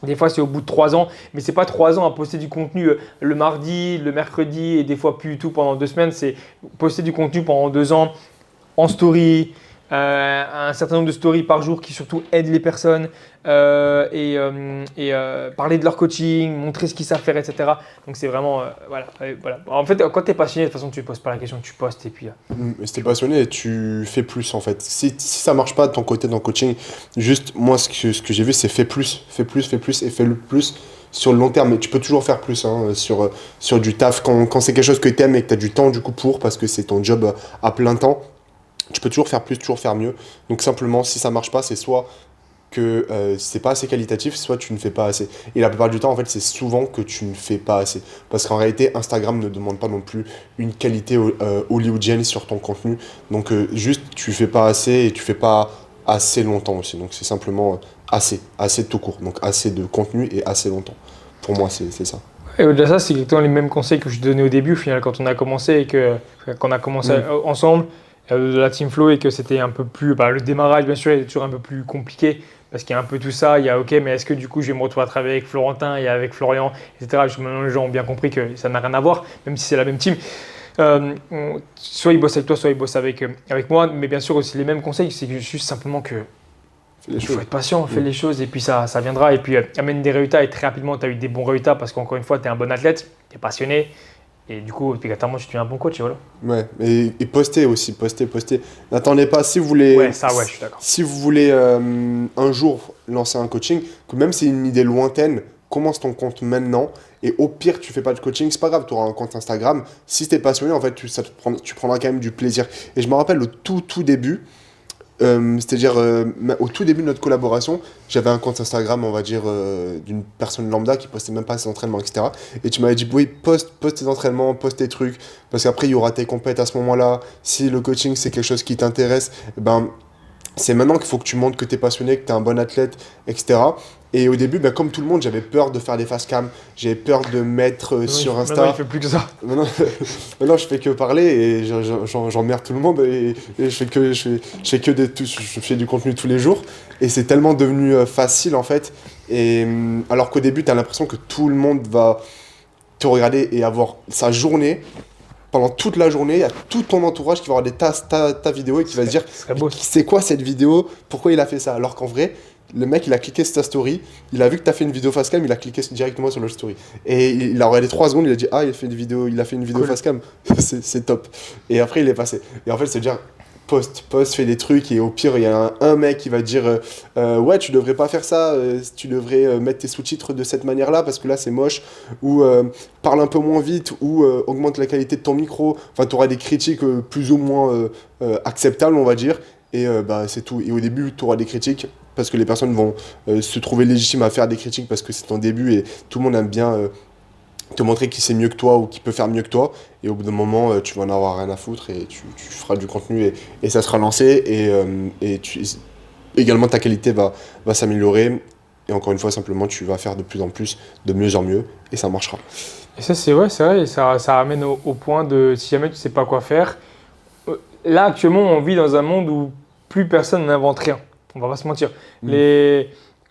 Des fois, c'est au bout de 3 ans, mais ce n'est pas 3 ans à poster du contenu le mardi, le mercredi et des fois plus du tout pendant 2 semaines. C'est poster du contenu pendant 2 ans en story, un certain nombre de stories par jour qui surtout aident les personnes parler de leur coaching, montrer ce qu'ils savent faire, etc. Donc c'est vraiment, voilà. En fait, quand tu es passionné, de toute façon, tu ne poses pas la question, tu postes et puis… Si t'es passionné, tu fais plus en fait. Si ça marche pas de ton côté dans le coaching, juste moi ce que j'ai vu c'est fais plus et fais le plus sur le long terme. Mais tu peux toujours faire plus hein, sur du taf quand c'est quelque chose que tu aimes et que tu as du temps du coup parce que c'est ton job à plein temps. Tu peux toujours faire plus, toujours faire mieux. Donc simplement, si ça marche pas, c'est soit que c'est pas assez qualitatif, soit tu ne fais pas assez. Et la plupart du temps, en fait, c'est souvent que tu ne fais pas assez. Parce qu'en réalité, Instagram ne demande pas non plus une qualité hollywoodienne sur ton contenu. Donc juste, tu fais pas assez et tu fais pas assez longtemps aussi. Donc c'est simplement assez tout court. Donc assez de contenu et assez longtemps. Pour moi, c'est ça. Et au-delà de ça, c'est exactement les mêmes conseils que je donnais au début, au final, quand on a commencé et qu'on a commencé ensemble de la Team Flow et que c'était un peu plus… le démarrage, bien sûr, est toujours un peu plus compliqué parce qu'il y a un peu tout ça. Il y a OK, mais est-ce que du coup, je vais me retrouver à travailler avec Florentin et avec Florian, etc. Maintenant, les gens ont bien compris que ça n'a rien à voir, même si c'est la même team. Soit ils bossent avec toi, soit ils bossent avec moi. Mais bien sûr, aussi les mêmes conseils, c'est juste simplement que il faut être patient, fais les choses et puis ça viendra. Et puis amène des résultats et très rapidement, tu as eu des bons résultats parce qu'encore une fois, tu es un bon athlète, tu es passionné. Et du coup, obligatoirement, tu deviens un bon coach et voilà. Ouais, et postez aussi, postez. N'attendez pas, si vous voulez… Ouais, ça, ouais, je suis d'accord. Si vous voulez un jour lancer un coaching, que même si c'est une idée lointaine, commence ton compte maintenant. Et au pire, tu fais pas de coaching, c'est pas grave, tu auras un compte Instagram. Si tu es passionné, en fait, tu prendras quand même du plaisir. Et je me rappelle au tout début, c'est-à-dire au tout début de notre collaboration, j'avais un compte Instagram, on va dire, d'une personne lambda qui postait même pas ses entraînements, etc. Et tu m'avais dit, oui, poste tes entraînements, poste tes trucs, parce qu'après, il y aura tes compètes à ce moment-là. Si le coaching, c'est quelque chose qui t'intéresse, c'est maintenant qu'il faut que tu montres que tu es passionné, que tu es un bon athlète, etc. Et au début, comme tout le monde, j'avais peur de faire des face cam, j'avais peur de mettre sur Insta. Maintenant, il fait plus que ça. Maintenant, je fais que parler et j'emmerde tout le monde et je fais du contenu tous les jours. Et c'est tellement devenu facile en fait. Et alors qu'au début, tu as l'impression que tout le monde va te regarder et avoir sa journée pendant toute la journée, il y a tout ton entourage qui va regarder ta vidéo et qui va se dire Ce serait beau. c'est quoi cette vidéo, pourquoi il a fait ça, alors qu'en vrai le mec il a cliqué sur ta story, il a vu que tu as fait une vidéo facecam, il a cliqué directement sur le story et il a regardé 3 secondes, il a dit il a fait une vidéo Cool. facecam, c'est top, et après il est passé, et en fait c'est dire poste, fais des trucs, et au pire, il y a un mec qui va dire ouais, tu devrais pas faire ça, tu devrais mettre tes sous-titres de cette manière-là, parce que là, c'est moche, ou parle un peu moins vite, ou augmente la qualité de ton micro. Enfin, tu auras des critiques plus ou moins acceptables, on va dire, et bah, c'est tout. Et au début, tu auras des critiques, parce que les personnes vont se trouver légitimes à faire des critiques, parce que c'est ton début, et tout le monde aime bien te montrer qui sait mieux que toi ou qui peut faire mieux que toi, et au bout d'un moment tu vas en avoir rien à foutre et tu feras du contenu, et ça sera lancé, et également ta qualité va s'améliorer, et encore une fois simplement tu vas faire de plus en plus, de mieux en mieux, et ça marchera. Et ça, c'est vrai, et ça ramène au point de si jamais tu sais pas quoi faire. Là, actuellement, on vit dans un monde où plus personne n'invente rien. On va pas se mentir.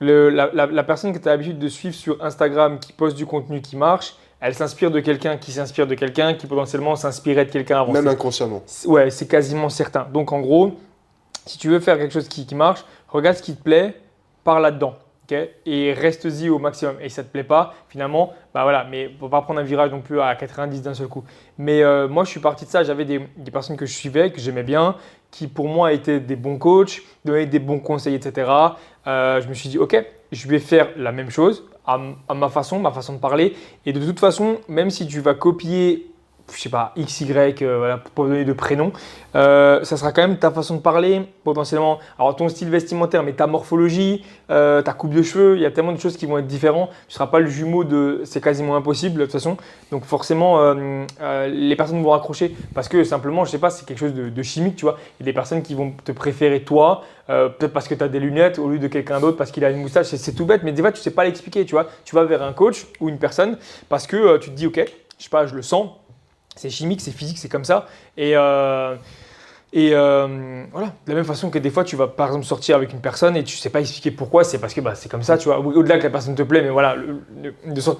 La personne que tu as l'habitude de suivre sur Instagram qui poste du contenu qui marche, elle s'inspire de quelqu'un qui s'inspire de quelqu'un qui potentiellement s'inspirait de quelqu'un avant. Même inconsciemment. Ouais, c'est quasiment certain. Donc en gros, si tu veux faire quelque chose qui marche, regarde ce qui te plaît, pars là-dedans. Okay, et reste-y au maximum. Et si ça ne te plaît pas, finalement, bah voilà, mais faut pas prendre un virage non plus à 90 d'un seul coup. Mais moi, je suis parti de ça. J'avais des personnes que je suivais, que j'aimais bien, qui pour moi étaient des bons coachs, donnaient des bons conseils, etc. Je me suis dit, ok, je vais faire la même chose à ma façon de parler. Et de toute façon, même si tu vas copier, je sais pas, X, Y, voilà, pour donner de prénom, ça sera quand même ta façon de parler, potentiellement. Alors, ton style vestimentaire, mais ta morphologie, ta coupe de cheveux, il y a tellement de choses qui vont être différentes. Tu ne seras pas le jumeau de. C'est quasiment impossible, de toute façon. Donc, forcément, les personnes vont accrocher parce que simplement, je sais pas, c'est quelque chose de chimique, tu vois. Il y a des personnes qui vont te préférer toi, peut-être parce que tu as des lunettes au lieu de quelqu'un d'autre, parce qu'il a une moustache. C'est tout bête, mais des fois, tu ne sais pas l'expliquer, tu vois. Tu vas vers un coach ou une personne parce que tu te dis, ok, je sais pas, je le sens. C'est chimique, c'est physique, c'est comme ça. Et voilà, de la même façon que des fois, tu vas par exemple sortir avec une personne et tu ne sais pas expliquer pourquoi, c'est parce que bah, c'est comme ça, tu vois. Au-delà que la personne te plaît, mais voilà,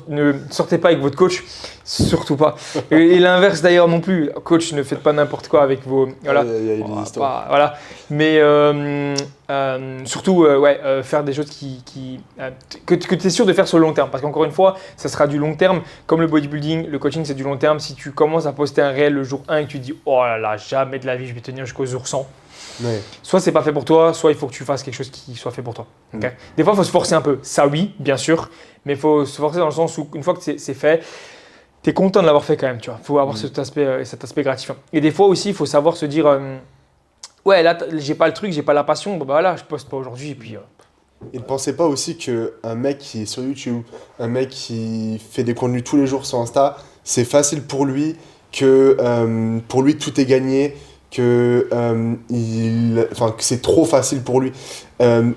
ne sortez pas avec votre coach, surtout pas. Et l'inverse d'ailleurs non plus. Coach, ne faites pas n'importe quoi avec vos. Voilà. Il y a des histoires. Voilà. Mais surtout, faire des choses que tu es sûr de faire sur le long terme. Parce qu'encore une fois, ça sera du long terme. Comme le bodybuilding, le coaching, c'est du long terme. Si tu commences à poster un réel le jour 1 et que tu te dis « Oh là là, jamais de la vie, je vais tenir jusqu'au jour 100 », soit c'est pas fait pour toi, soit il faut que tu fasses quelque chose qui soit fait pour toi. Okay. Des fois, il faut se forcer un peu. Ça, oui, bien sûr. Mais il faut se forcer dans le sens où, une fois que c'est fait, tu es content de l'avoir fait quand même. Il faut avoir cet aspect gratifiant. Et des fois aussi, il faut savoir se dire ouais, là, j'ai pas le truc, j'ai pas la passion, bon, bah voilà, je poste pas aujourd'hui. Et puis. Et ne pensez pas aussi qu'un mec qui est sur YouTube, un mec qui fait des contenus tous les jours sur Insta, c'est facile pour lui, que pour lui tout est gagné, que c'est trop facile pour lui. Que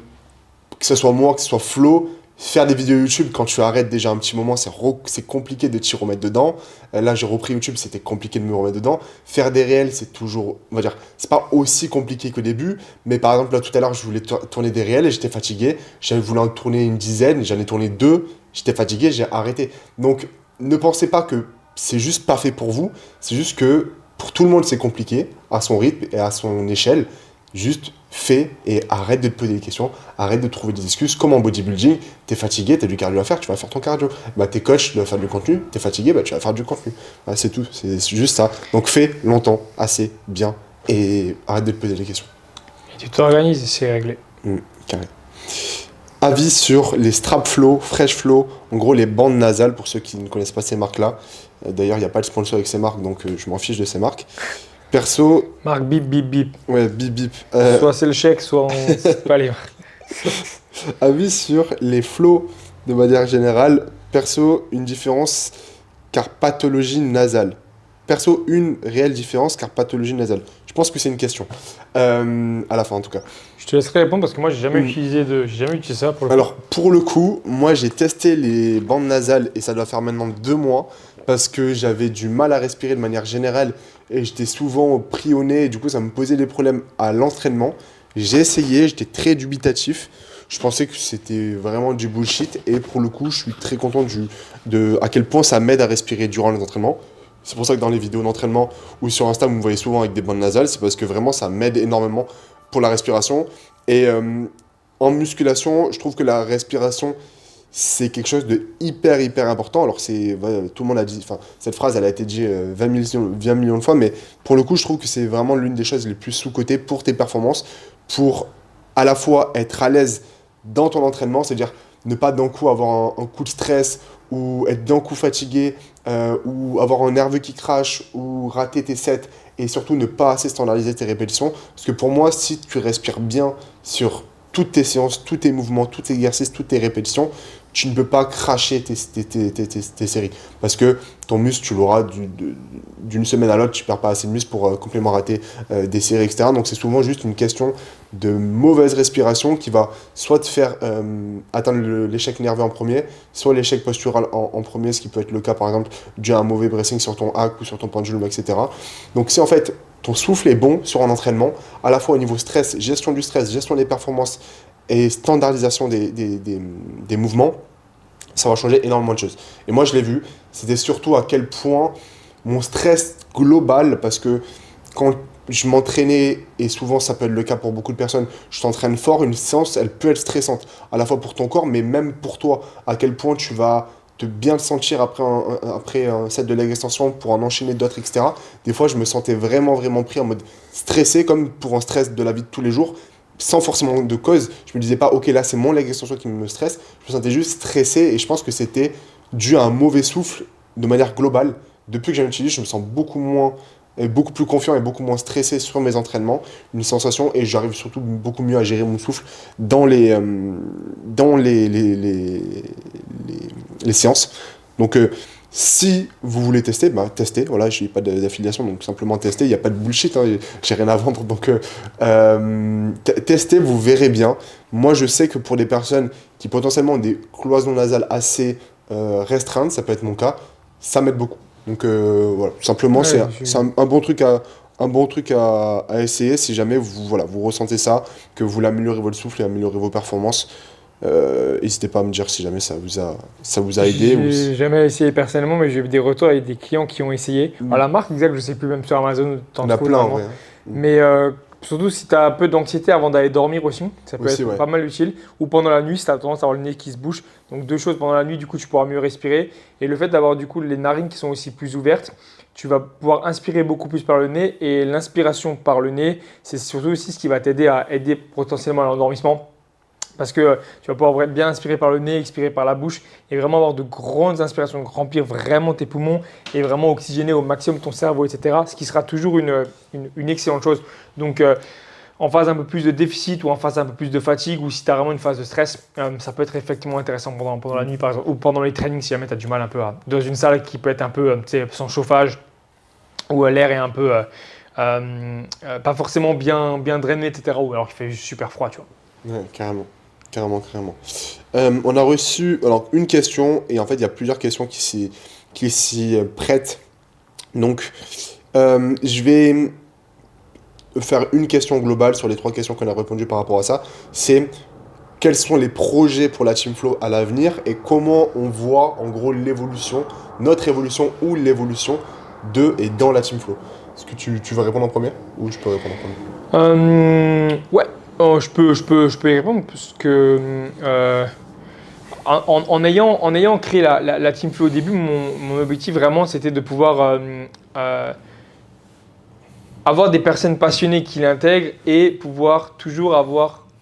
ce soit moi, que ce soit Flo, faire des vidéos YouTube quand tu arrêtes déjà un petit moment, c'est compliqué de t'y remettre dedans. Là, j'ai repris YouTube, c'était compliqué de me remettre dedans. Faire des réels, c'est toujours, on va dire, c'est pas aussi compliqué qu'au début. Mais par exemple, là, tout à l'heure, je voulais tourner des réels et j'étais fatigué. J'avais voulu en tourner une dizaine, j'en ai tourné 2. J'étais fatigué, j'ai arrêté. Donc, ne pensez pas que c'est juste pas fait pour vous. C'est juste que pour tout le monde, c'est compliqué, à son rythme et à son échelle. Juste fais et arrête de te poser des questions, arrête de trouver des excuses. Comme en bodybuilding, t'es fatigué, t'as du cardio à faire, tu vas faire ton cardio. Bah, t'es coach, tu vas faire du contenu, t'es fatigué, bah, tu vas faire du contenu. Bah, c'est tout, c'est juste ça. Donc fais longtemps, assez, bien, et arrête de te poser des questions. Et tu t'organises et c'est réglé. Carré. Avis sur les Strap Flow, Fresh Flow, en gros les bandes nasales pour ceux qui ne connaissent pas ces marques-là. D'ailleurs, il n'y a pas de sponsor avec ces marques, donc je m'en fiche de ces marques. Perso. Marque bip bip bip. Ouais, bip bip. Soit c'est le chèque, soit on sait pas les marques. Avis sur les flows de manière générale. Perso, une différence car pathologie nasale. Perso, une réelle différence car pathologie nasale. Je pense que c'est une question. À la fin en tout cas. Je te laisserai répondre parce que moi j'ai jamais utilisé ça pour le coup. Alors pour le coup, moi j'ai testé les bandes nasales et ça doit faire maintenant 2 mois parce que j'avais du mal à respirer de manière générale et j'étais souvent pris au nez et du coup ça me posait des problèmes à l'entraînement. J'ai essayé, j'étais très dubitatif. Je pensais que c'était vraiment du bullshit et pour le coup je suis très content à quel point ça m'aide à respirer durant les entraînements. C'est pour ça que dans les vidéos d'entraînement ou sur Insta, vous me voyez souvent avec des bandes nasales, c'est parce que vraiment ça m'aide énormément pour la respiration. Et en musculation, je trouve que la respiration, c'est quelque chose de hyper important. Alors tout le monde a dit, enfin cette phrase elle a été dite 20 millions de fois, mais pour le coup je trouve que c'est vraiment l'une des choses les plus sous-cotées pour tes performances, pour à la fois être à l'aise dans ton entraînement, c'est-à-dire ne pas d'un coup avoir un coup de stress ou être d'un coup fatigué ou avoir un nerveux qui crache ou rater tes sets et surtout ne pas assez standardiser tes répétitions. Parce que pour moi, si tu respires bien sur toutes tes séances, tous tes mouvements, tous tes exercices, toutes tes répétitions, tu ne peux pas cracher tes séries. Parce que ton muscle, tu l'auras d'une semaine à l'autre, tu ne perds pas assez de muscle pour complètement rater des séries, etc. Donc c'est souvent juste une question de mauvaise respiration qui va soit te faire atteindre l'échec nerveux en premier, soit l'échec postural en premier, ce qui peut être le cas par exemple dû à un mauvais bracing sur ton hack ou sur ton pendulum, etc. Donc si en fait ton souffle est bon sur un entraînement, à la fois au niveau stress, gestion du stress, gestion des performances et standardisation des mouvements, ça va changer énormément de choses. Et moi je l'ai vu, c'était surtout à quel point mon stress global, parce que quand je m'entraînais, et souvent ça peut être le cas pour beaucoup de personnes, je t'entraîne fort, une séance elle peut être stressante, à la fois pour ton corps mais même pour toi, à quel point tu vas te bien te sentir après un set de leg extension pour en enchaîner d'autres, etc. Des fois je me sentais vraiment pris en mode stressé, comme pour un stress de la vie de tous les jours, sans forcément de cause. Je me disais pas ok là c'est mon leg extension qui me stresse, je me sentais juste stressé et je pense que c'était dû à un mauvais souffle de manière globale. Depuis que j'en utilise, je me sens beaucoup plus confiant et beaucoup moins stressé sur mes entraînements, une sensation, et j'arrive surtout beaucoup mieux à gérer mon souffle dans les séances. Donc si vous voulez tester, bah testez, voilà, je n'ai pas d'affiliation, donc simplement testez, il n'y a pas de bullshit, hein, j'ai rien à vendre, donc testez, vous verrez bien. Moi je sais que pour des personnes qui potentiellement ont des cloisons nasales assez restreintes, ça peut être mon cas, ça m'aide beaucoup. Donc voilà, simplement Ouais, c'est un bon truc à essayer si jamais vous ressentez ça, que vous voulez améliorer votre souffle et améliorer vos performances. N'hésitez pas à me dire si jamais ça vous a aidé. J'ai jamais essayé personnellement, mais j'ai eu des retours avec des clients qui ont essayé. Alors, la marque exacte, je sais plus, même sur Amazon, On a plein en vrai. Mais surtout si tu as un peu d'anxiété avant d'aller dormir aussi, ça peut Aussi, être ouais. pas mal utile. Ou pendant la nuit, si tu as tendance à avoir le nez qui se bouge. Donc deux choses, pendant la nuit, du coup, tu pourras mieux respirer. Et le fait d'avoir du coup les narines qui sont aussi plus ouvertes, tu vas pouvoir inspirer beaucoup plus par le nez. Et l'inspiration par le nez, c'est surtout aussi ce qui va t'aider à aider potentiellement à l'endormissement. Parce que tu vas pouvoir bien inspirer par le nez, expirer par la bouche et vraiment avoir de grandes inspirations, remplir vraiment tes poumons et vraiment oxygéner au maximum ton cerveau, etc. Ce qui sera toujours une excellente chose. Donc, en phase un peu plus de déficit ou en phase un peu plus de fatigue ou si tu as vraiment une phase de stress, ça peut être effectivement intéressant pendant la nuit par exemple ou pendant les trainings si jamais tu as du mal un peu dans une salle qui peut être un peu sans chauffage où l'air est un peu pas forcément bien drainé, etc. Ou alors qu'il fait juste super froid, tu vois. Ouais, carrément. On a reçu alors, une question, et en fait, il y a plusieurs questions qui s'y prêtent. Donc, je vais faire une question globale sur les 3 questions qu'on a répondues par rapport à ça. C'est quels sont les projets pour la Team Flow à l'avenir et comment on voit en gros l'évolution, notre évolution ou l'évolution de et dans la Team Flow. Est-ce que tu veux répondre en premier ou je peux répondre en premier? Ouais. Oh, je peux y répondre parce que en ayant créé la Team Flow au début, mon objectif vraiment c'était de pouvoir avoir des personnes passionnées qui l'intègrent et pouvoir toujours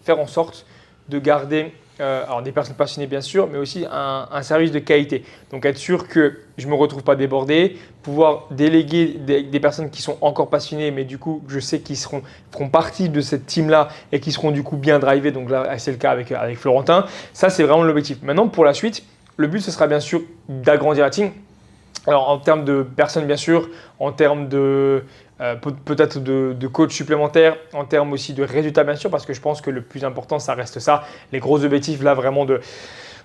faire en sorte de garder alors des personnes passionnées bien sûr, mais aussi un service de qualité. Donc être sûr que je ne me retrouve pas débordé, pouvoir déléguer des personnes qui sont encore passionnées, mais du coup je sais qu'ils feront partie de cette team-là et qui seront du coup bien drivés. Donc là c'est le cas avec Florentin. Ça c'est vraiment l'objectif. Maintenant pour la suite, le but ce sera bien sûr d'agrandir la team. Alors en termes de personnes bien sûr, en termes de peut-être de coach supplémentaires, en termes aussi de résultats bien sûr, parce que je pense que le plus important ça reste ça. Les gros objectifs là vraiment de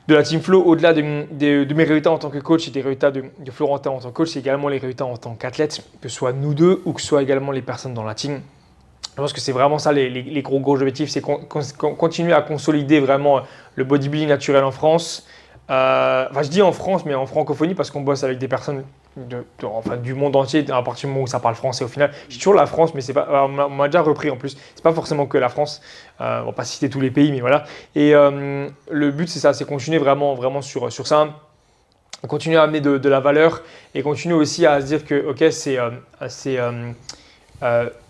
la Team Flow, au-delà de mes résultats en tant que coach et des résultats de Florentin en tant que coach, c'est également les résultats en tant qu'athlète, que ce soit nous deux ou que ce soit également les personnes dans la team. Je pense que c'est vraiment ça les gros objectifs, c'est continuer à consolider vraiment le bodybuilding naturel en France. Enfin, je dis en France, mais en francophonie, parce qu'on bosse avec des personnes enfin, du monde entier, à partir du moment où ça parle français au final. J'ai toujours la France, mais c'est pas, on m'a déjà repris en plus. C'est pas forcément que la France. On va pas citer tous les pays, mais voilà. Et le but, c'est ça, c'est continuer vraiment sur ça. Continuer à amener de la valeur et continuer aussi à se dire que ok, c'est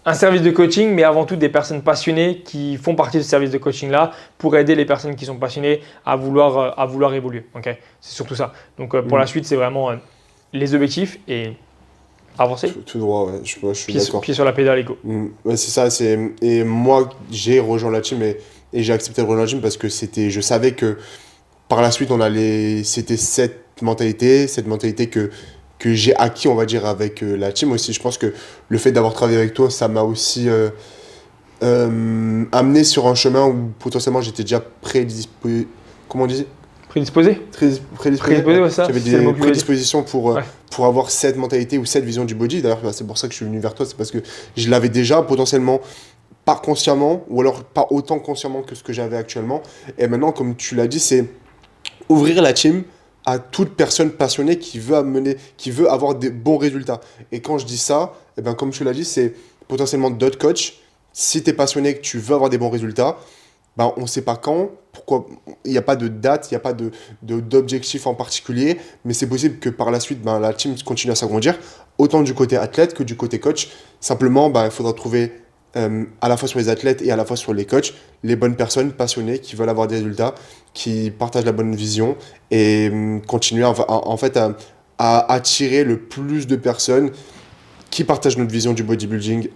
un service de coaching, mais avant tout des personnes passionnées qui font partie de ce service de coaching-là pour aider les personnes qui sont passionnées à vouloir évoluer. Okay, c'est surtout ça. Donc pour la suite, c'est vraiment les objectifs et avancer. Tout droit, ouais. Je suis d'accord. Pied sur la pédale et go. Ouais, c'est ça. Et moi, j'ai rejoint la team et j'ai accepté de rejoindre la team parce que je savais que par la suite, c'était cette mentalité que j'ai acquis, on va dire, avec la team aussi. Je pense que le fait d'avoir travaillé avec toi, ça m'a aussi amené sur un chemin où potentiellement j'étais déjà prédisposé. Comment on dit? Prédisposé, ouais, ça. J'avais des prédispositions pour avoir cette mentalité ou cette vision du body. D'ailleurs, c'est pour ça que je suis venu vers toi, c'est parce que je l'avais déjà potentiellement, pas consciemment, ou alors pas autant consciemment que ce que j'avais actuellement. Et maintenant, comme tu l'as dit, c'est ouvrir la team à toute personne passionnée qui veut avoir des bons résultats. Et quand je dis ça, eh ben, comme tu l'as dit, c'est potentiellement d'autres coachs. Si tu es passionné, que tu veux avoir des bons résultats, ben, on ne sait pas quand, pourquoi, il n'y a pas de date, il n'y a pas d'objectif en particulier, mais c'est possible que par la suite, ben, la team continue à s'agrandir, autant du côté athlète que du côté coach. Simplement, ben, il faudra trouver à la fois sur les athlètes et à la fois sur les coachs, les bonnes personnes passionnées qui veulent avoir des résultats, qui partagent la bonne vision et continuer en fait à attirer le plus de personnes qui partagent notre vision du bodybuilding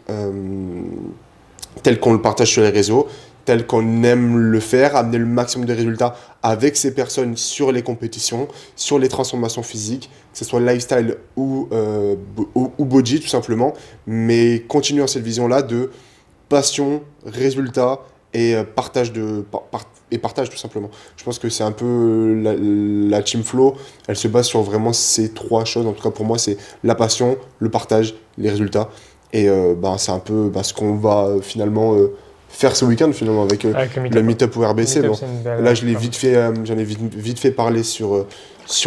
tel qu'on le partage sur les réseaux, tel qu'on aime le faire, amener le maximum de résultats avec ces personnes sur les compétitions, sur les transformations physiques, que ce soit lifestyle ou body tout simplement, mais continuer dans cette vision-là de passion, résultat et partage tout simplement. Je pense que c'est un peu la Team Flow, elle se base sur vraiment ces trois choses. En tout cas pour moi, c'est la passion, le partage, les résultats. Et c'est un peu ce qu'on va finalement faire ce week-end finalement avec le meet-up au RBC. Bon, là, j'en ai vite fait parler sur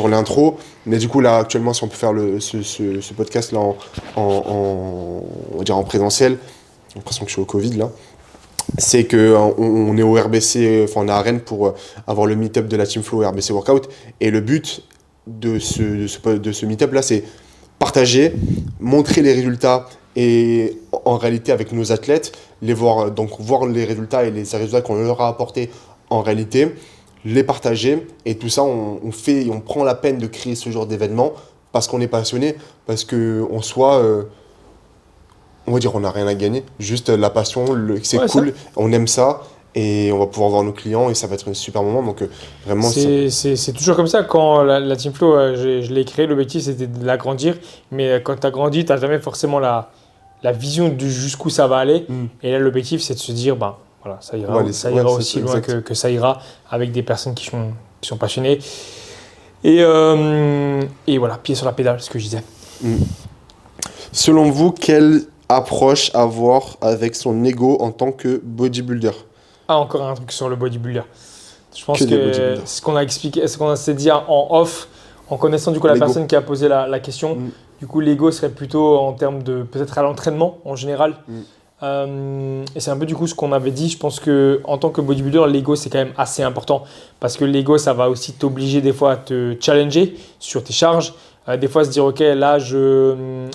l'intro. Mais du coup, là, actuellement, si on peut faire ce podcast-là on va dire en présentiel, j'ai l'impression que je suis au Covid là, c'est qu'on est au RBC, enfin on est à Rennes pour avoir le meet-up de la Team Flow au RBC Workout. Et le but de ce meet-up là, c'est partager, montrer les résultats et en réalité avec nos athlètes, voir les résultats et les résultats qu'on leur a apportés en réalité, les partager. Et tout ça, on prend la peine de créer ce genre d'événement parce qu'on est passionné, parce qu'on soit... on va dire on n'a rien à gagner, juste la passion, c'est cool, on aime ça et on va pouvoir voir nos clients et ça va être un super moment. Donc vraiment c'est toujours comme ça. Quand la Team Flow, je l'ai créée, l'objectif c'était de l'agrandir, mais quand tu as grandi, tu n'as jamais forcément la vision de jusqu'où ça va aller. Et là l'objectif c'est de se dire voilà, ça ira aussi loin que ça ira avec des personnes qui sont passionnées et voilà, pied sur la pédale, ce que je disais. Selon vous, quelle approche avoir avec son ego en tant que bodybuilder? Encore un truc sur le bodybuilder. Je pense que ce qu'on a expliqué, ce qu'on s'est dit en off, en connaissant du coup la personne qui a posé la question, du coup l'ego serait plutôt en termes de peut-être à l'entraînement en général. Et c'est un peu du coup ce qu'on avait dit. Je pense que en tant que bodybuilder, l'ego c'est quand même assez important parce que l'ego ça va aussi t'obliger des fois à te challenger sur tes charges. Des fois se dire ok là je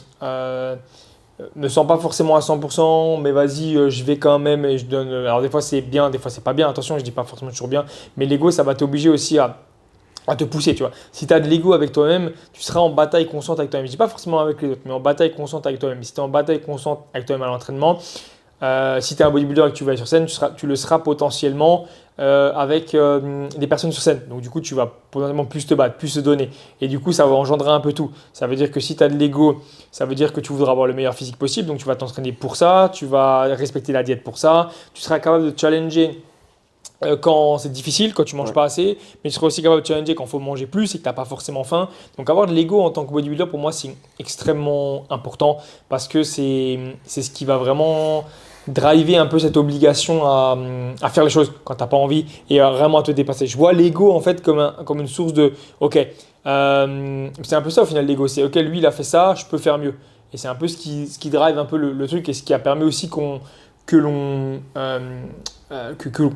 me sens pas forcément à 100%, mais vas-y, je vais quand même et je donne. Alors des fois c'est bien, des fois c'est pas bien. Attention, je dis pas forcément toujours bien, mais l'ego ça va t'obliger aussi à te pousser, tu vois. Si tu as de l'ego avec toi-même, tu seras en bataille constante avec toi-même. Je dis pas forcément avec les autres, mais en bataille constante avec toi-même. Si tu es en bataille constante avec toi-même à l'entraînement, si tu es un bodybuilder et que tu vas aller sur scène, tu le seras potentiellement avec des personnes sur scène. Donc du coup, tu vas potentiellement plus te battre, plus te donner. Et du coup, ça va engendrer un peu tout. Ça veut dire que si tu as de l'ego, ça veut dire que tu voudras avoir le meilleur physique possible. Donc tu vas t'entraîner pour ça, tu vas respecter la diète pour ça. Tu seras capable de te challenger quand c'est difficile, quand tu manges pas assez, mais tu seras aussi capable de challenger quand il faut manger plus et que tu n'as pas forcément faim. Donc avoir de l'ego en tant que bodybuilder, pour moi, c'est extrêmement important parce que c'est ce qui va vraiment driver un peu cette obligation à faire les choses quand tu n'as pas envie et vraiment à te dépasser. Je vois l'ego en fait comme une source de « Ok, C'est un peu ça au final l'ego, c'est ok, lui il a fait ça, je peux faire mieux. Et c'est un peu ce qui drive un peu le truc et ce qui a permis aussi que l'on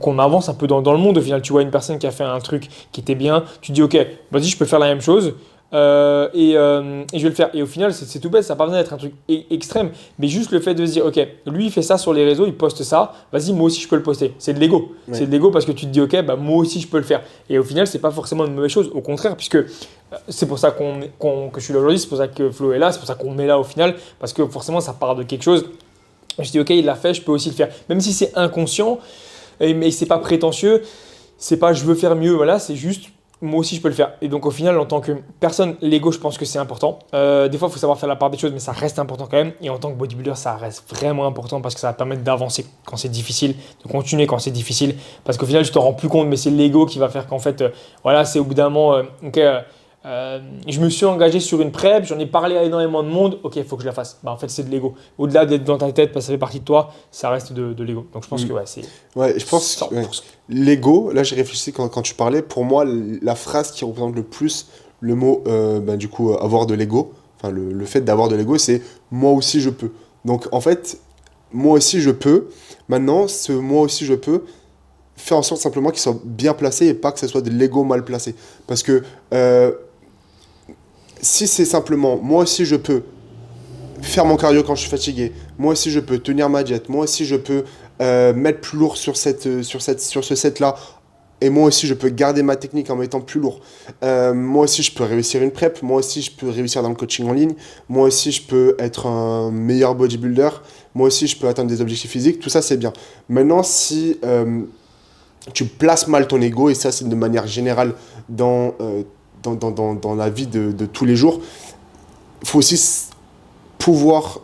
qu'on avance un peu dans le monde. Au final, tu vois une personne qui a fait un truc qui était bien, tu dis ok, vas-y, je peux faire la même chose. Et je vais le faire. Et au final, c'est tout bête, ça n'a pas besoin d'être un truc extrême, mais juste le fait de se dire, ok, lui il fait ça sur les réseaux, il poste ça, vas-y, moi aussi je peux le poster. C'est de l'ego. Ouais. C'est de l'ego parce que tu te dis, ok, bah, moi aussi je peux le faire. Et au final, c'est pas forcément une mauvaise chose, au contraire, puisque c'est pour ça que je suis là aujourd'hui, c'est pour ça que Flo est là, c'est pour ça qu'on est là au final, parce que forcément ça part de quelque chose. Je dis, ok, il l'a fait, je peux aussi le faire. Même si c'est inconscient, mais c'est pas prétentieux, c'est pas je veux faire mieux, voilà, c'est juste moi aussi je peux le faire. Et donc au final, en tant que personne, l'ego, je pense que c'est important. Des fois, il faut savoir faire la part des choses, mais ça reste important quand même. Et en tant que bodybuilder, ça reste vraiment important parce que ça va permettre d'avancer quand c'est difficile, de continuer quand c'est difficile. Parce qu'au final, tu t'en rends plus compte, mais c'est l'ego qui va faire qu'en fait, voilà, c'est au bout d'un moment, ok. Je me suis engagé sur une prep, j'en ai parlé à énormément de monde, ok, il faut que je la fasse. Bah, en fait, c'est de l'ego. Au-delà d'être dans ta tête, parce que ça fait partie de toi, ça reste de l'ego. Donc je pense que ouais, c'est Ouais, je pense que 100%. l'ego, là j'ai réfléchi quand tu parlais, pour moi, la phrase qui représente le plus le mot, du coup, avoir de l'ego, enfin le fait d'avoir de l'ego, c'est moi aussi je peux. Donc en fait, moi aussi je peux. Maintenant, ce moi aussi je peux, faire en sorte simplement qu'il soit bien placé et pas que ce soit de l'ego mal placé. Parce que si c'est simplement moi aussi je peux faire mon cardio quand je suis fatigué, moi aussi je peux tenir ma diète, moi aussi je peux mettre plus lourd sur ce set-là, et moi aussi je peux garder ma technique en mettant plus lourd. Moi aussi je peux réussir une prep, moi aussi je peux réussir dans le coaching en ligne, moi aussi je peux être un meilleur bodybuilder, moi aussi je peux atteindre des objectifs physiques, tout ça c'est bien. Maintenant si tu places mal ton ego, et ça c'est de manière générale dans la vie de tous les jours, il faut aussi pouvoir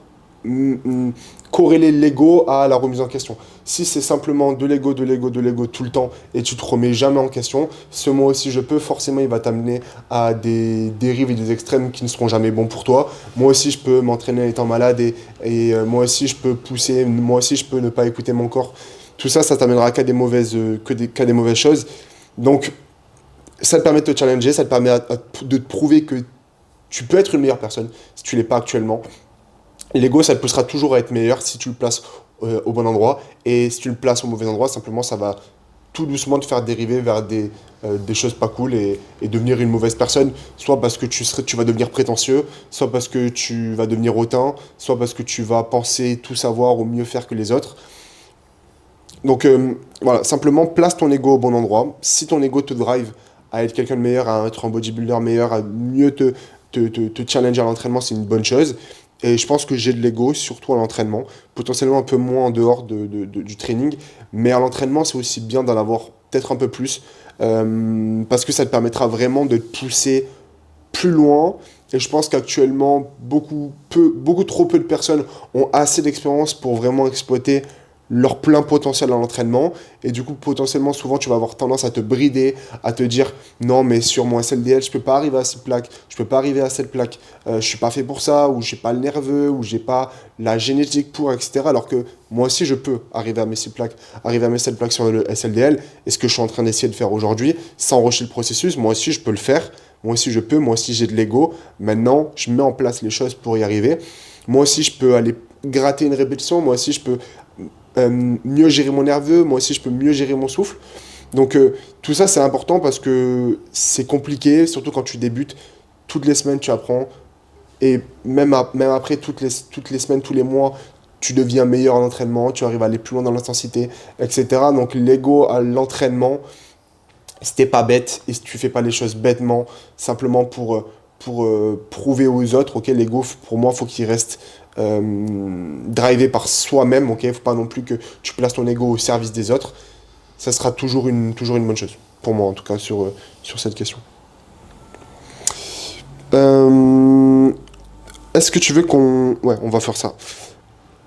corréler l'ego à la remise en question. Si c'est simplement de l'ego, de l'ego, de l'ego tout le temps et tu te remets jamais en question, ce moi aussi je peux, forcément il va t'amener à des dérives et des extrêmes qui ne seront jamais bons pour toi. Moi aussi je peux m'entraîner en étant malade et moi aussi je peux pousser, moi aussi je peux ne pas écouter mon corps. Tout ça, ça t'amènera qu'à des mauvaises, qu'à des mauvaises choses. Donc ça te permet de te challenger, ça te permet de te prouver que tu peux être une meilleure personne si tu l'es pas actuellement. L'ego, ça te poussera toujours à être meilleur si tu le places au bon endroit. Et si tu le places au mauvais endroit, simplement, ça va tout doucement te faire dériver vers des choses pas cool et devenir une mauvaise personne. Soit parce que tu vas devenir prétentieux, soit parce que tu vas devenir hautain, soit parce que tu vas penser tout savoir ou mieux faire que les autres. Donc voilà, simplement place ton ego au bon endroit. Si ton ego te drive à être quelqu'un de meilleur, à être un bodybuilder meilleur, à mieux te challenger à l'entraînement, c'est une bonne chose. Et je pense que j'ai de l'ego, surtout à l'entraînement, potentiellement un peu moins en dehors du training, mais à l'entraînement, c'est aussi bien d'en avoir peut-être un peu plus, parce que ça te permettra vraiment de te pousser plus loin. Et je pense qu'actuellement, beaucoup trop peu de personnes ont assez d'expérience pour vraiment exploiter leur plein potentiel à l'entraînement. Et du coup, potentiellement, souvent, tu vas avoir tendance à te brider, à te dire non, mais sur mon SLDL, je peux pas arriver à cette plaque, je peux pas arriver à cette plaque, je suis pas fait pour ça, ou j'ai pas le nerveux, ou j'ai pas la génétique pour, etc. Alors que moi aussi, je peux arriver à mes 6 plaques, arriver à mes 7 plaques sur le SLDL. Et ce que je suis en train d'essayer de faire aujourd'hui, sans rusher le processus, moi aussi, je peux le faire. Moi aussi, je peux. Moi aussi, j'ai de l'ego. Maintenant, je mets en place les choses pour y arriver. Moi aussi, je peux aller gratter une répétition. Moi aussi, je peux mieux gérer mon nerveux, moi aussi je peux mieux gérer mon souffle. Donc tout ça c'est important parce que c'est compliqué, surtout quand tu débutes. Toutes les semaines tu apprends et même après toutes les semaines, tous les mois, tu deviens meilleur en entraînement, tu arrives à aller plus loin dans l'intensité, etc. Donc l'ego à l'entraînement, si t'es pas bête et si tu fais pas les choses bêtement, simplement pour prouver aux autres, ok, l'ego pour moi faut qu'il reste drivé par soi-même, ok, faut pas non plus que tu places ton ego au service des autres. Ça sera toujours une bonne chose pour moi en tout cas sur cette question. Est-ce que tu veux qu'on... Ouais, on va faire ça.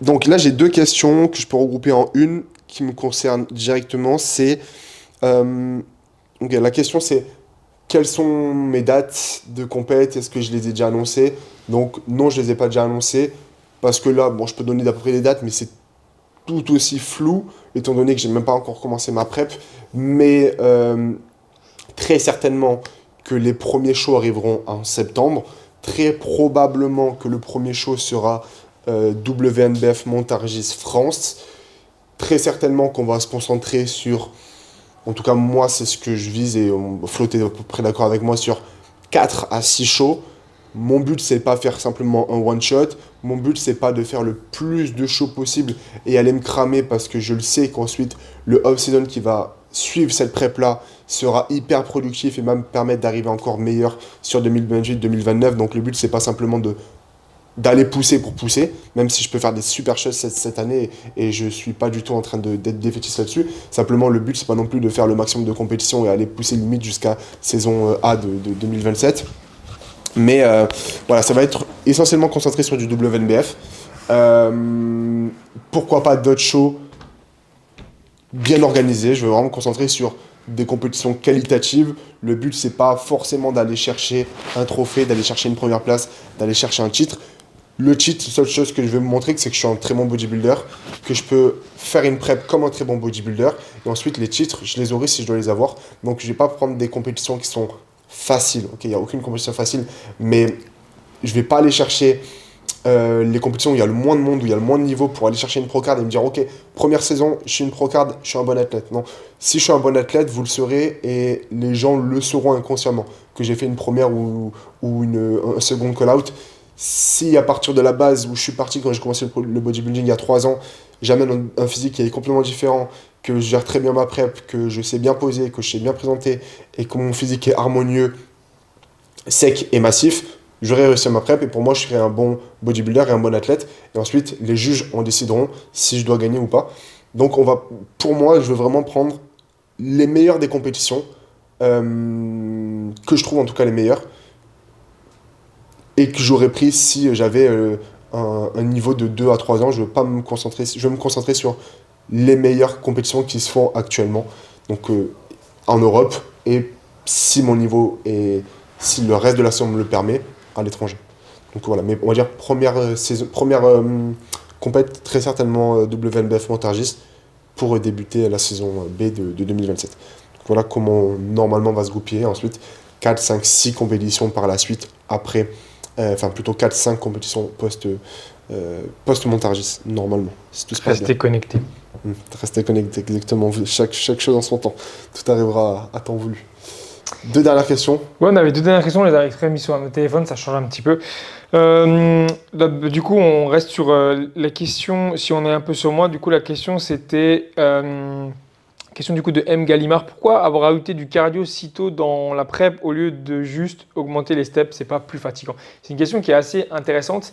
Donc là j'ai deux questions que je peux regrouper en une qui me concerne directement. C'est ok, la question c'est quelles sont mes dates de compète? Est-ce que je les ai déjà annoncées? Donc non, je les ai pas déjà annoncées parce que là, bon, je peux donner d'à peu près les dates, mais c'est tout aussi flou étant donné que j'ai même pas encore commencé ma prep. Mais très certainement que les premiers shows arriveront en septembre. Très probablement que le premier show sera WNBF Montargis France. Très certainement qu'on va se concentrer sur, en tout cas moi c'est ce que je vise et Flo est à peu près d'accord avec moi, sur 4 à 6 shows. Mon but c'est pas faire simplement un one shot, mon but c'est pas de faire le plus de shows possible et aller me cramer, parce que je le sais qu'ensuite le off-season qui va suivre cette prep là sera hyper productif et va me permettre d'arriver encore meilleur sur 2028-2029. Donc le but c'est pas simplement d'aller pousser pour pousser, même si je peux faire des super choses cette année et je suis pas du tout en train d'être défaitiste là-dessus. Simplement le but c'est pas non plus de faire le maximum de compétition et aller pousser limite jusqu'à saison A de 2027. Mais voilà, ça va être essentiellement concentré sur du WNBF. Pourquoi pas d'autres shows bien organisés. Je veux vraiment me concentrer sur des compétitions qualitatives. Le but, c'est pas forcément d'aller chercher un trophée, d'aller chercher une première place, d'aller chercher un titre. Le titre, la seule chose que je veux me montrer, c'est que je suis un très bon bodybuilder, que je peux faire une prep comme un très bon bodybuilder. Et ensuite, les titres, je les aurai si je dois les avoir. Donc, je vais pas prendre des compétitions qui sont facile, ok, il n'y a aucune compétition facile, mais je ne vais pas aller chercher les compétitions où il y a le moins de monde, où il y a le moins de niveau, pour aller chercher une procard et me dire ok, première saison, je suis une procard, je suis un bon athlète. Non, si je suis un bon athlète, vous le saurez et les gens le sauront inconsciemment, que j'ai fait une première ou un second call-out. Si à partir de la base où je suis parti quand j'ai commencé le bodybuilding il y a 3 ans, j'amène un physique qui est complètement différent, que je gère très bien ma prep, que je sais bien poser, que je sais bien présenter et que mon physique est harmonieux, sec et massif, j'aurai réussi à ma prep et pour moi je serai un bon bodybuilder et un bon athlète. Et ensuite les juges en décideront si je dois gagner ou pas. Donc pour moi je veux vraiment prendre les meilleurs des compétitions, que je trouve en tout cas les meilleurs, et que j'aurais pris si j'avais un niveau de 2 à 3 ans. Je veux me concentrer sur les meilleures compétitions qui se font actuellement, donc en Europe, et si mon niveau et si le reste de la saison me le permet, à l'étranger. Donc voilà, mais on va dire première compète, très certainement WNBF Montargis pour débuter la saison B de 2027. Donc voilà comment normalement va se goupiller. Ensuite 4, 5, 6 compétitions par la suite après, enfin plutôt 4, 5 compétitions post-Montargis, normalement. Si tout se passe bien. Restez connectés. Restez connectés, exactement. Chaque chose en son temps. Tout arrivera à temps voulu. 2 dernières questions. Ouais, on avait 2 dernières questions, on les a exprès mis sur notre téléphone, ça change un petit peu. Du coup, on reste sur la question, si on est un peu sur moi, du coup la question c'était, question du coup de M. Gallimard, pourquoi avoir ajouté du cardio si tôt dans la prep au lieu de juste augmenter les steps, c'est pas plus fatigant? C'est une question qui est assez intéressante.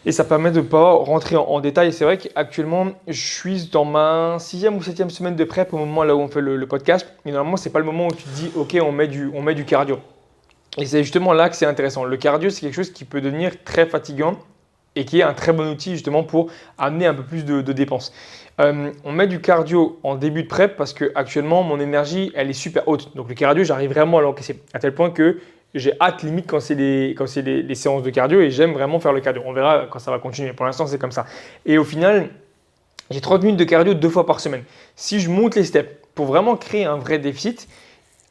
Et ça permet de ne pas rentrer en détail. C'est vrai qu'actuellement, je suis dans ma 6e ou 7e semaine de prep au moment là où on fait le podcast. Et normalement, ce n'est pas le moment où tu te dis « Ok, on met du cardio ». Et c'est justement là que c'est intéressant. Le cardio, c'est quelque chose qui peut devenir très fatigant et qui est un très bon outil justement pour amener un peu plus de dépenses. On met du cardio en début de prep parce qu'actuellement, mon énergie, elle est super haute. Donc le cardio, j'arrive vraiment à l'encaisser. À tel point que j'ai hâte limite quand c'est les séances de cardio et j'aime vraiment faire le cardio. On verra quand ça va continuer. Pour l'instant, c'est comme ça. Et au final, j'ai 30 minutes de cardio 2 fois par semaine. Si je monte les steps pour vraiment créer un vrai déficit,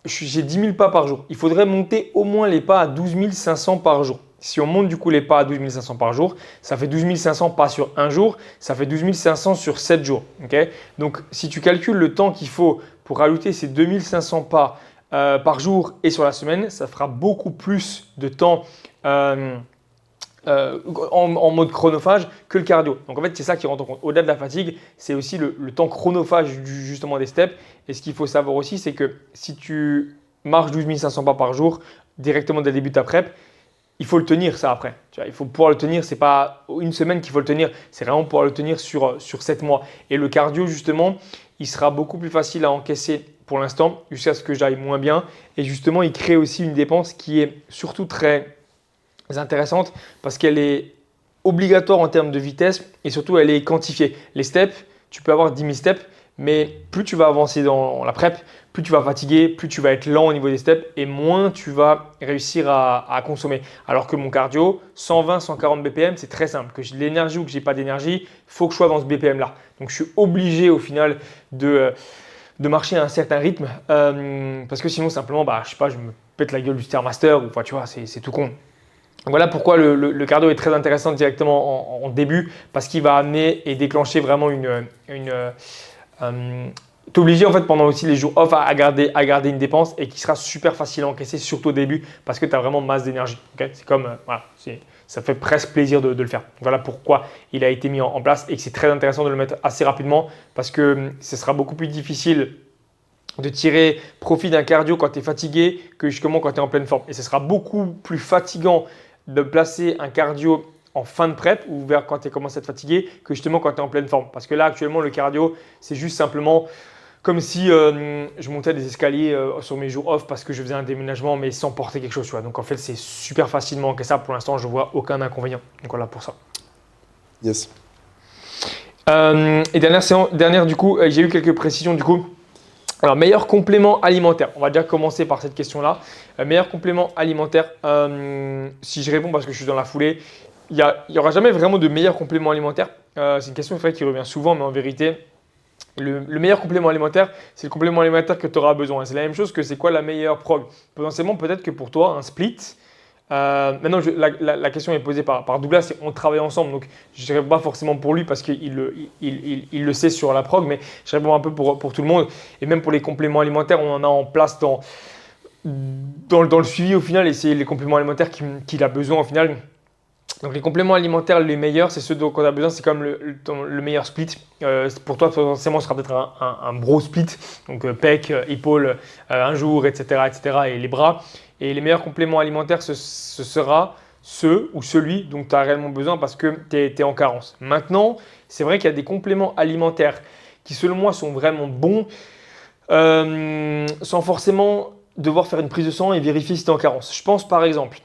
j'ai 10 000 pas par jour. Il faudrait monter au moins les pas à 12 500 par jour. Si on monte du coup les pas à 12 500 par jour, ça fait 12 500 pas sur un jour, ça fait 12 500 sur 7 jours. Okay, donc si tu calcules le temps qu'il faut pour rajouter ces 2 500 pas par jour et sur la semaine, ça fera beaucoup plus de temps en mode chronophage que le cardio. Donc en fait, c'est ça qui rentre en compte. Au-delà de la fatigue, c'est aussi le temps chronophage justement des steps. Et ce qu'il faut savoir aussi, c'est que si tu marches 12 500 pas par jour directement dès le début de ta prep, il faut le tenir ça après. Tu vois, il faut pouvoir le tenir, c'est pas une semaine qu'il faut le tenir, c'est vraiment pouvoir le tenir sur 7 mois. Et le cardio justement, il sera beaucoup plus facile à encaisser pour l'instant jusqu'à ce que j'aille moins bien. Et justement, il crée aussi une dépense qui est surtout très intéressante parce qu'elle est obligatoire en termes de vitesse et surtout elle est quantifiée. Les steps, tu peux avoir 10 000 steps, mais plus tu vas avancer dans la prep, plus tu vas fatiguer, plus tu vas être lent au niveau des steps et moins tu vas réussir à consommer. Alors que mon cardio, 120, 140 BPM, c'est très simple. Que j'ai de l'énergie ou que j'ai pas d'énergie, il faut que je sois dans ce BPM là. Donc je suis obligé au final de marcher à un certain rythme parce que sinon simplement, je sais pas, je pètes la gueule du Stairmaster, ou enfin, tu vois, c'est tout con. Donc voilà pourquoi le cardio est très intéressant directement en début, parce qu'il va amener et déclencher vraiment t'obliger en fait pendant aussi les jours off à garder une dépense et qui sera super facile à encaisser, surtout au début, parce que tu as vraiment masse d'énergie. Okay, c'est comme, voilà, ça fait presque plaisir de le faire. Donc voilà pourquoi il a été mis en place et que c'est très intéressant de le mettre assez rapidement, parce que ce sera beaucoup plus difficile de tirer profit d'un cardio quand tu es fatigué que justement quand tu es en pleine forme. Et ce sera beaucoup plus fatigant de placer un cardio en fin de prep ou vers quand tu commences à être fatigué que justement quand tu es en pleine forme. Parce que là, actuellement, le cardio, c'est juste simplement comme si je montais des escaliers sur mes jours off parce que je faisais un déménagement mais sans porter quelque chose. Tu vois. Donc en fait, c'est super facilement encaissable. Pour l'instant, je ne vois aucun inconvénient. Donc voilà pour ça. Yes. Et dernière du coup, j'ai eu quelques précisions du coup. Alors, meilleur complément alimentaire. On va déjà commencer par cette question-là. Meilleur complément alimentaire. Si je réponds parce que je suis dans la foulée, il n'y aura jamais vraiment de meilleur complément alimentaire. C'est une question en fait, qui revient souvent, mais en vérité, le meilleur complément alimentaire, c'est le complément alimentaire que tu auras besoin. C'est la même chose que c'est quoi la meilleure prog. Potentiellement, peut-être que pour toi, un split. Maintenant, la question est posée par Douglas et on travaille ensemble. Donc, je ne réponds pas forcément pour lui parce qu'il le sait sur la prog, mais je réponds un peu pour tout le monde. Et même pour les compléments alimentaires, on en a en place dans le suivi au final et c'est les compléments alimentaires qu'il a besoin au final. Donc les compléments alimentaires les meilleurs, c'est ceux dont on a besoin, c'est comme le meilleur split. Pour toi, potentiellement, ce sera peut-être un gros split, donc pec, épaule, un jour, etc., et les bras. Et les meilleurs compléments alimentaires, ce sera ceux ou celui dont tu as réellement besoin parce que tu es en carence. Maintenant, c'est vrai qu'il y a des compléments alimentaires qui, selon moi, sont vraiment bons sans forcément devoir faire une prise de sang et vérifier si tu es en carence. Je pense par exemple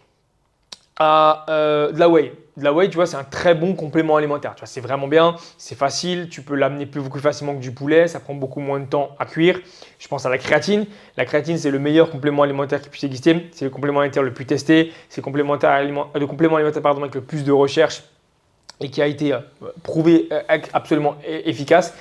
à de la whey. De la whey, tu vois, c'est un très bon complément alimentaire. Tu vois, c'est vraiment bien, c'est facile, tu peux l'amener beaucoup plus facilement que du poulet, ça prend beaucoup moins de temps à cuire. Je pense à la créatine. La créatine, c'est le meilleur complément alimentaire qui puisse exister. C'est le complément alimentaire le plus testé. C'est le complément alimentaire avec le plus de recherche et qui a été prouvé absolument efficace.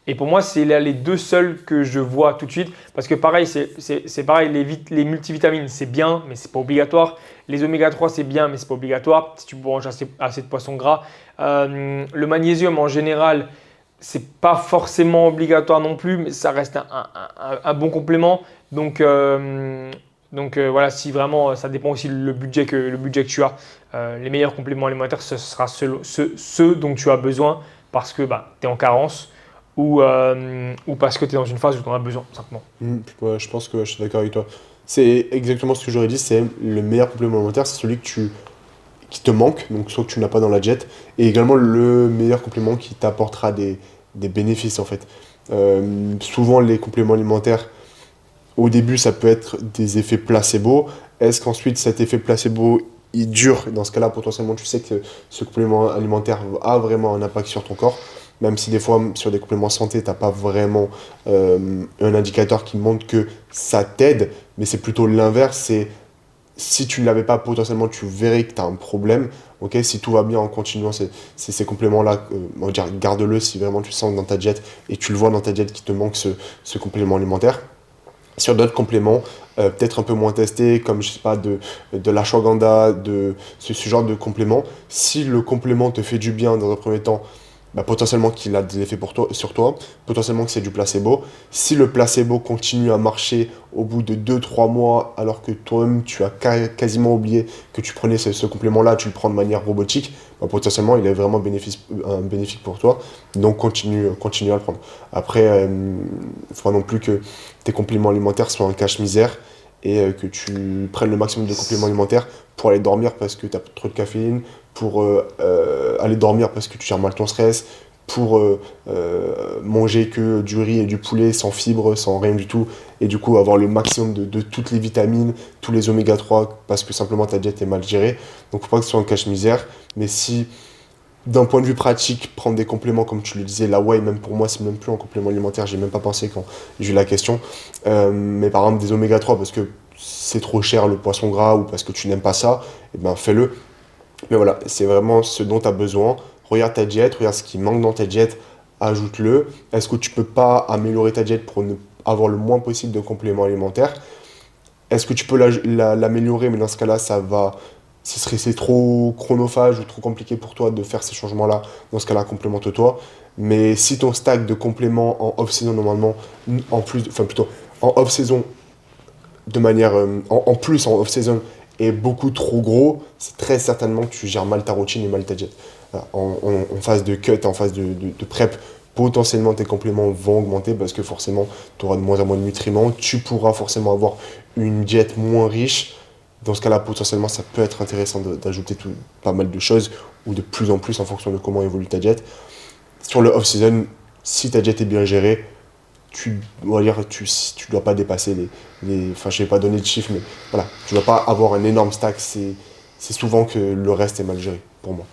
Et pour moi, c'est les deux seuls que je vois tout de suite. Parce que pareil, c'est pareil, les multivitamines, c'est bien, mais ce n'est pas obligatoire. Les oméga 3, c'est bien, mais ce n'est pas obligatoire si tu manges assez de poissons gras. Le magnésium, en général, ce n'est pas forcément obligatoire non plus, mais ça reste un bon complément. Donc voilà, si vraiment, ça dépend aussi le budget que tu as. Les meilleurs compléments alimentaires, ce sera ceux dont tu as besoin parce que tu es en carence. Ou parce que tu es dans une phase où tu en as besoin, simplement. Ouais, je pense que je suis d'accord avec toi. C'est exactement ce que j'aurais dit, c'est le meilleur complément alimentaire, c'est celui qui te manque, donc soit que tu n'as pas dans la diète, et également le meilleur complément qui t'apportera des bénéfices en fait. Souvent les compléments alimentaires, au début ça peut être des effets placebo. Est-ce qu'ensuite cet effet placebo il dure? Dans ce cas-là, potentiellement tu sais que ce complément alimentaire a vraiment un impact sur ton corps. Même si des fois, sur des compléments santé, tu n'as pas vraiment un indicateur qui montre que ça t'aide, mais c'est plutôt l'inverse. C'est si tu ne l'avais pas, potentiellement, tu verrais que tu as un problème. Okay, si tout va bien en continuant ces compléments-là, on va dire garde-le si vraiment tu sens dans ta diète et tu le vois dans ta diète qu'il te manque ce complément alimentaire. Sur d'autres compléments, peut-être un peu moins testés, comme je sais pas, de l'ashwagandha, de ce genre de compléments, si le complément te fait du bien dans un premier temps, potentiellement qu'il a des effets sur toi, potentiellement que c'est du placebo. Si le placebo continue à marcher au bout de 2-3 mois, alors que toi-même tu as quasiment oublié que tu prenais ce complément-là, tu le prends de manière robotique, potentiellement il est vraiment bénéfique pour toi, donc continue à le prendre. Après, il ne faut pas non plus que tes compléments alimentaires soient un cache-misère et que tu prennes le maximum de compléments alimentaires pour aller dormir parce que tu as trop de caféine, pour aller dormir parce que tu gères mal ton stress, pour manger que du riz et du poulet sans fibres, sans rien du tout, et du coup avoir le maximum de toutes les vitamines, tous les oméga 3, parce que simplement ta diète est mal gérée. Donc faut pas que ce soit un cache-misère, mais si d'un point de vue pratique, prendre des compléments, comme tu le disais, la whey, même pour moi, c'est même plus un complément alimentaire, j'ai même pas pensé quand j'ai eu la question. Mais par exemple, des oméga 3, parce que c'est trop cher le poisson gras ou parce que tu n'aimes pas ça, et ben fais-le. Mais voilà, c'est vraiment ce dont tu as besoin. Regarde ta diète, regarde ce qui manque dans ta diète, ajoute-le. Est-ce que tu peux pas améliorer ta diète pour avoir le moins possible de compléments alimentaires? Est-ce que tu peux l'améliorer, mais dans ce cas-là, c'est trop chronophage ou trop compliqué pour toi de faire ces changements-là. Dans ce cas-là, complémente-toi. Mais si ton stack de compléments en off-season, normalement, en off-saison, de manière, en plus en off-season, est beaucoup trop gros, c'est très certainement que tu gères mal ta routine et mal ta jet. Voilà, en phase de cut, en phase de prep, potentiellement tes compléments vont augmenter parce que forcément, tu auras de moins en moins de nutriments. Tu pourras forcément avoir une jet moins riche. Dans ce cas-là, potentiellement, ça peut être intéressant d'ajouter pas mal de choses ou de plus en plus en fonction de comment évolue ta jet. Sur le off-season, si ta jet est bien gérée, on va dire, tu dois pas dépasser enfin, je vais pas donner de chiffres, mais voilà, tu dois pas avoir un énorme stack. C'est souvent que le reste est mal géré, pour moi.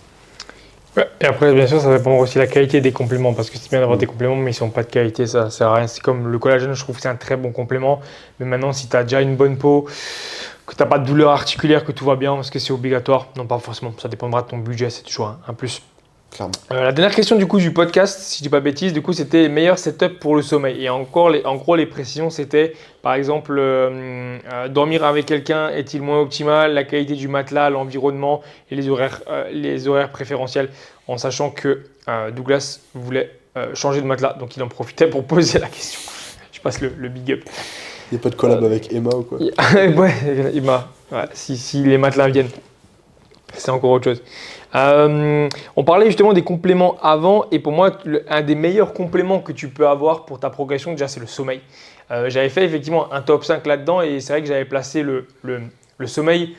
Ouais. Et après, bien sûr, ça dépend aussi de la qualité des compléments, parce que c'est bien d'avoir des compléments, mais ils sont pas de qualité, ça sert à rien. C'est comme le collagène, je trouve que c'est un très bon complément, mais maintenant, si tu as déjà une bonne peau, que tu n'as pas de douleur articulaire, que tout va bien, parce que c'est obligatoire, non pas forcément, ça dépendra de ton budget, c'est toujours un plus. Clairement. La dernière question du coup du podcast, si je dis pas bêtise, du coup c'était meilleur setup pour le sommeil. Et en gros les précisions c'était par exemple dormir avec quelqu'un est-il moins optimal, la qualité du matelas, l'environnement et les horaires préférentiels, en sachant que Douglas voulait changer de matelas, donc il en profitait pour poser la question. Je passe le big up. Il n'y a pas de collab avec Emma ou quoi? Ouais, Emma, ouais, si les matelas viennent, c'est encore autre chose. On parlait justement des compléments avant, et pour moi, un des meilleurs compléments que tu peux avoir pour ta progression, déjà, c'est le sommeil. J'avais fait effectivement un top 5 là-dedans, et c'est vrai que j'avais placé le sommeil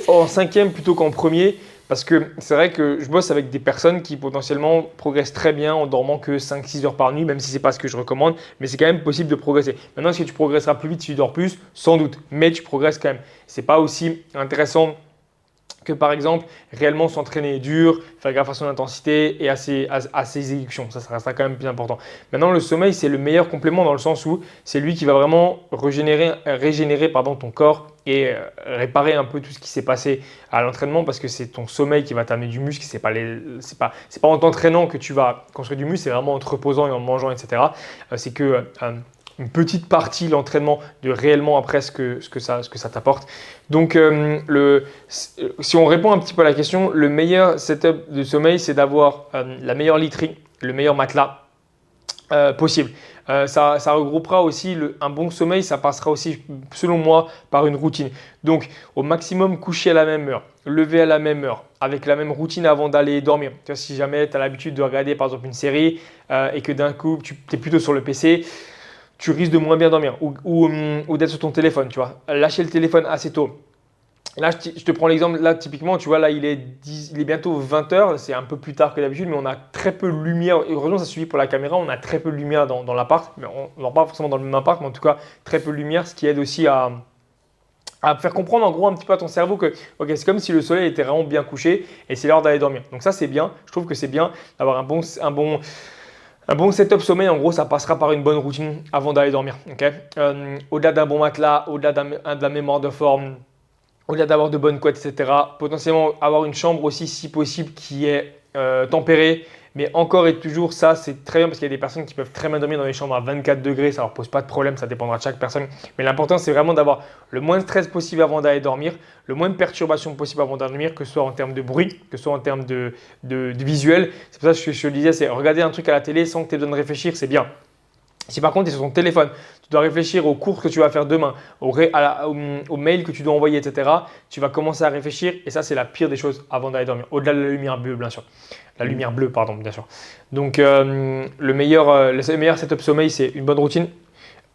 en 5e plutôt qu'en premier, parce que c'est vrai que je bosse avec des personnes qui potentiellement progressent très bien en dormant que 5-6 heures par nuit, même si ce n'est pas ce que je recommande, mais c'est quand même possible de progresser. Maintenant, est-ce que tu progresseras plus vite si tu dors plus? Sans doute, mais tu progresses quand même. Ce n'est pas aussi intéressant que par exemple réellement s'entraîner dur, faire gaffe à son intensité et à ses exécutions. Ça restera quand même plus important. Maintenant, le sommeil, c'est le meilleur complément dans le sens où c'est lui qui va vraiment régénérer ton corps et réparer un peu tout ce qui s'est passé à l'entraînement, parce que c'est ton sommeil qui va t'amener du muscle. C'est pas en t'entraînant que tu vas construire du muscle, c'est vraiment en te reposant et en mangeant, etc. C'est que une petite partie l'entraînement de réellement après ce que ça t'apporte. Donc, si on répond un petit peu à la question, le meilleur setup de sommeil, c'est d'avoir la meilleure literie, le meilleur matelas possible. Ça regroupera aussi un bon sommeil, ça passera aussi, selon moi, par une routine. Donc, au maximum, coucher à la même heure, lever à la même heure, avec la même routine avant d'aller dormir. Tu vois, si jamais tu as l'habitude de regarder par exemple une série et que d'un coup, tu es plutôt sur le PC, tu risques de moins bien dormir ou d'être sur ton téléphone, tu vois. Lâcher le téléphone assez tôt. Là, je te prends l'exemple, là, typiquement, tu vois, là, il est bientôt 20h, c'est un peu plus tard que d'habitude, mais on a très peu de lumière. Heureusement, ça suffit pour la caméra, on a très peu de lumière dans l'appart, mais on dort pas forcément dans le même appart, mais en tout cas, très peu de lumière, ce qui aide aussi à faire comprendre en gros un petit peu à ton cerveau que okay, c'est comme si le soleil était vraiment bien couché et c'est l'heure d'aller dormir. Donc ça, c'est bien, je trouve que c'est bien d'avoir un bon setup sommeil. En gros, ça passera par une bonne routine avant d'aller dormir. Okay, au-delà d'un bon matelas, au-delà de la mémoire de forme, au-delà d'avoir de bonnes couettes, etc. Potentiellement avoir une chambre aussi, si possible, qui est tempérée. Mais encore et toujours, ça, c'est très bien parce qu'il y a des personnes qui peuvent très bien dormir dans les chambres à 24 degrés. Ça ne leur pose pas de problème, ça dépendra de chaque personne. Mais l'important, c'est vraiment d'avoir le moins de stress possible avant d'aller dormir, le moins de perturbations possible avant d'aller dormir, que ce soit en termes de bruit, que ce soit en termes de visuel. C'est pour ça que je te le disais, c'est regarder un truc à la télé sans que tu aies besoin de réfléchir, c'est bien. Si par contre tu es sur ton téléphone, tu dois réfléchir aux cours que tu vas faire demain, au mail que tu dois envoyer, etc., tu vas commencer à réfléchir et ça c'est la pire des choses avant d'aller dormir, au-delà de la lumière bleue bien sûr. La lumière bleue, pardon, bien sûr. Donc le meilleur setup sommeil, c'est une bonne routine.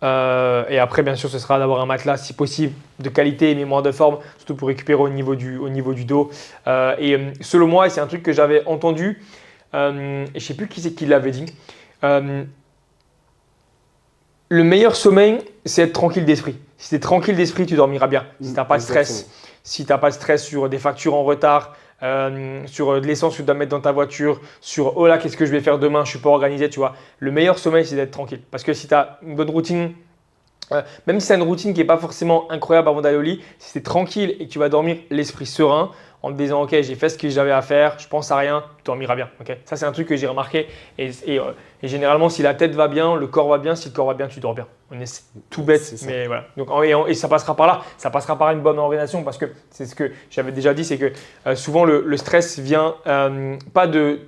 Et après, bien sûr, ce sera d'avoir un matelas, si possible, de qualité et mémoire de forme, surtout pour récupérer au niveau du dos. Selon moi, et c'est un truc que j'avais entendu, et je ne sais plus qui c'est qui l'avait dit, le meilleur sommeil, c'est être tranquille d'esprit. Si tu es tranquille d'esprit, tu dormiras bien. Si tu n'as pas de stress, si tu n'as pas de stress sur des factures en retard, sur de l'essence que tu dois mettre dans ta voiture, sur oh là, qu'est-ce que je vais faire demain, je ne suis pas organisé, tu vois. Le meilleur sommeil, c'est d'être tranquille. Parce que si tu as une bonne routine, Même si tu as une routine qui n'est pas forcément incroyable avant d'aller au lit, si tu es tranquille et que tu vas dormir l'esprit serein en te disant ok, j'ai fait ce que j'avais à faire, je pense à rien, tu dormiras bien. Okay, ça, c'est un truc que j'ai remarqué. Et généralement, si la tête va bien, le corps va bien. Si le corps va bien, tu dors bien. C'est tout bête, mais voilà. Donc, et ça passera par là. Ça passera par une bonne organisation parce que c'est ce que j'avais déjà dit, c'est que souvent le stress vient pas de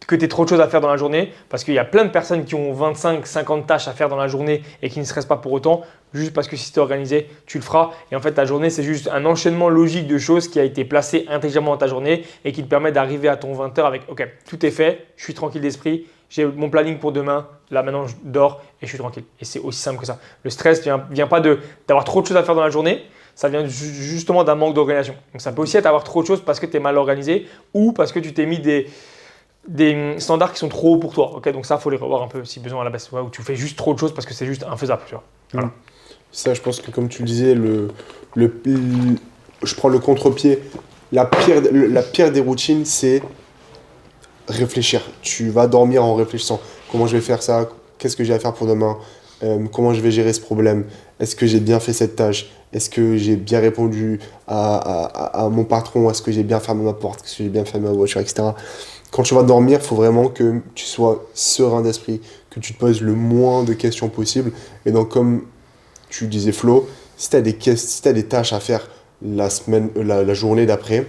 que tu aies trop de choses à faire dans la journée, parce qu'il y a plein de personnes qui ont 25, 50 tâches à faire dans la journée et qui ne stressent pas pour autant, juste parce que si tu es organisé, tu le feras. Et en fait, ta journée, c'est juste un enchaînement logique de choses qui a été placé intelligemment dans ta journée et qui te permet d'arriver à ton 20h avec « Ok, tout est fait, je suis tranquille d'esprit, j'ai mon planning pour demain, là maintenant je dors et je suis tranquille. » Et c'est aussi simple que ça. Le stress ne vient pas d'avoir trop de choses à faire dans la journée, ça vient justement d'un manque d'organisation. Donc ça peut aussi être avoir trop de choses parce que tu es mal organisé ou parce que tu t'es mis des standards qui sont trop hauts pour toi. Okay, donc ça, il faut les revoir un peu si besoin à la baisse. Ouais, ou tu fais juste trop de choses parce que c'est juste infaisable. Tu vois. Voilà. Ça, je pense que comme tu le disais, je prends le contre-pied. La pire des routines, c'est réfléchir. Tu vas dormir en réfléchissant. Comment je vais faire ça? Qu'est-ce que j'ai à faire pour demain? Comment je vais gérer ce problème? Est-ce que j'ai bien fait cette tâche? Est-ce que j'ai bien répondu à mon patron? Est-ce que j'ai bien fermé ma porte? Est-ce que j'ai bien fermé ma voiture, etc. Quand tu vas dormir, il faut vraiment que tu sois serein d'esprit, que tu te poses le moins de questions possible. Et donc, comme tu disais Flo, si tu as des tâches à faire la journée d'après,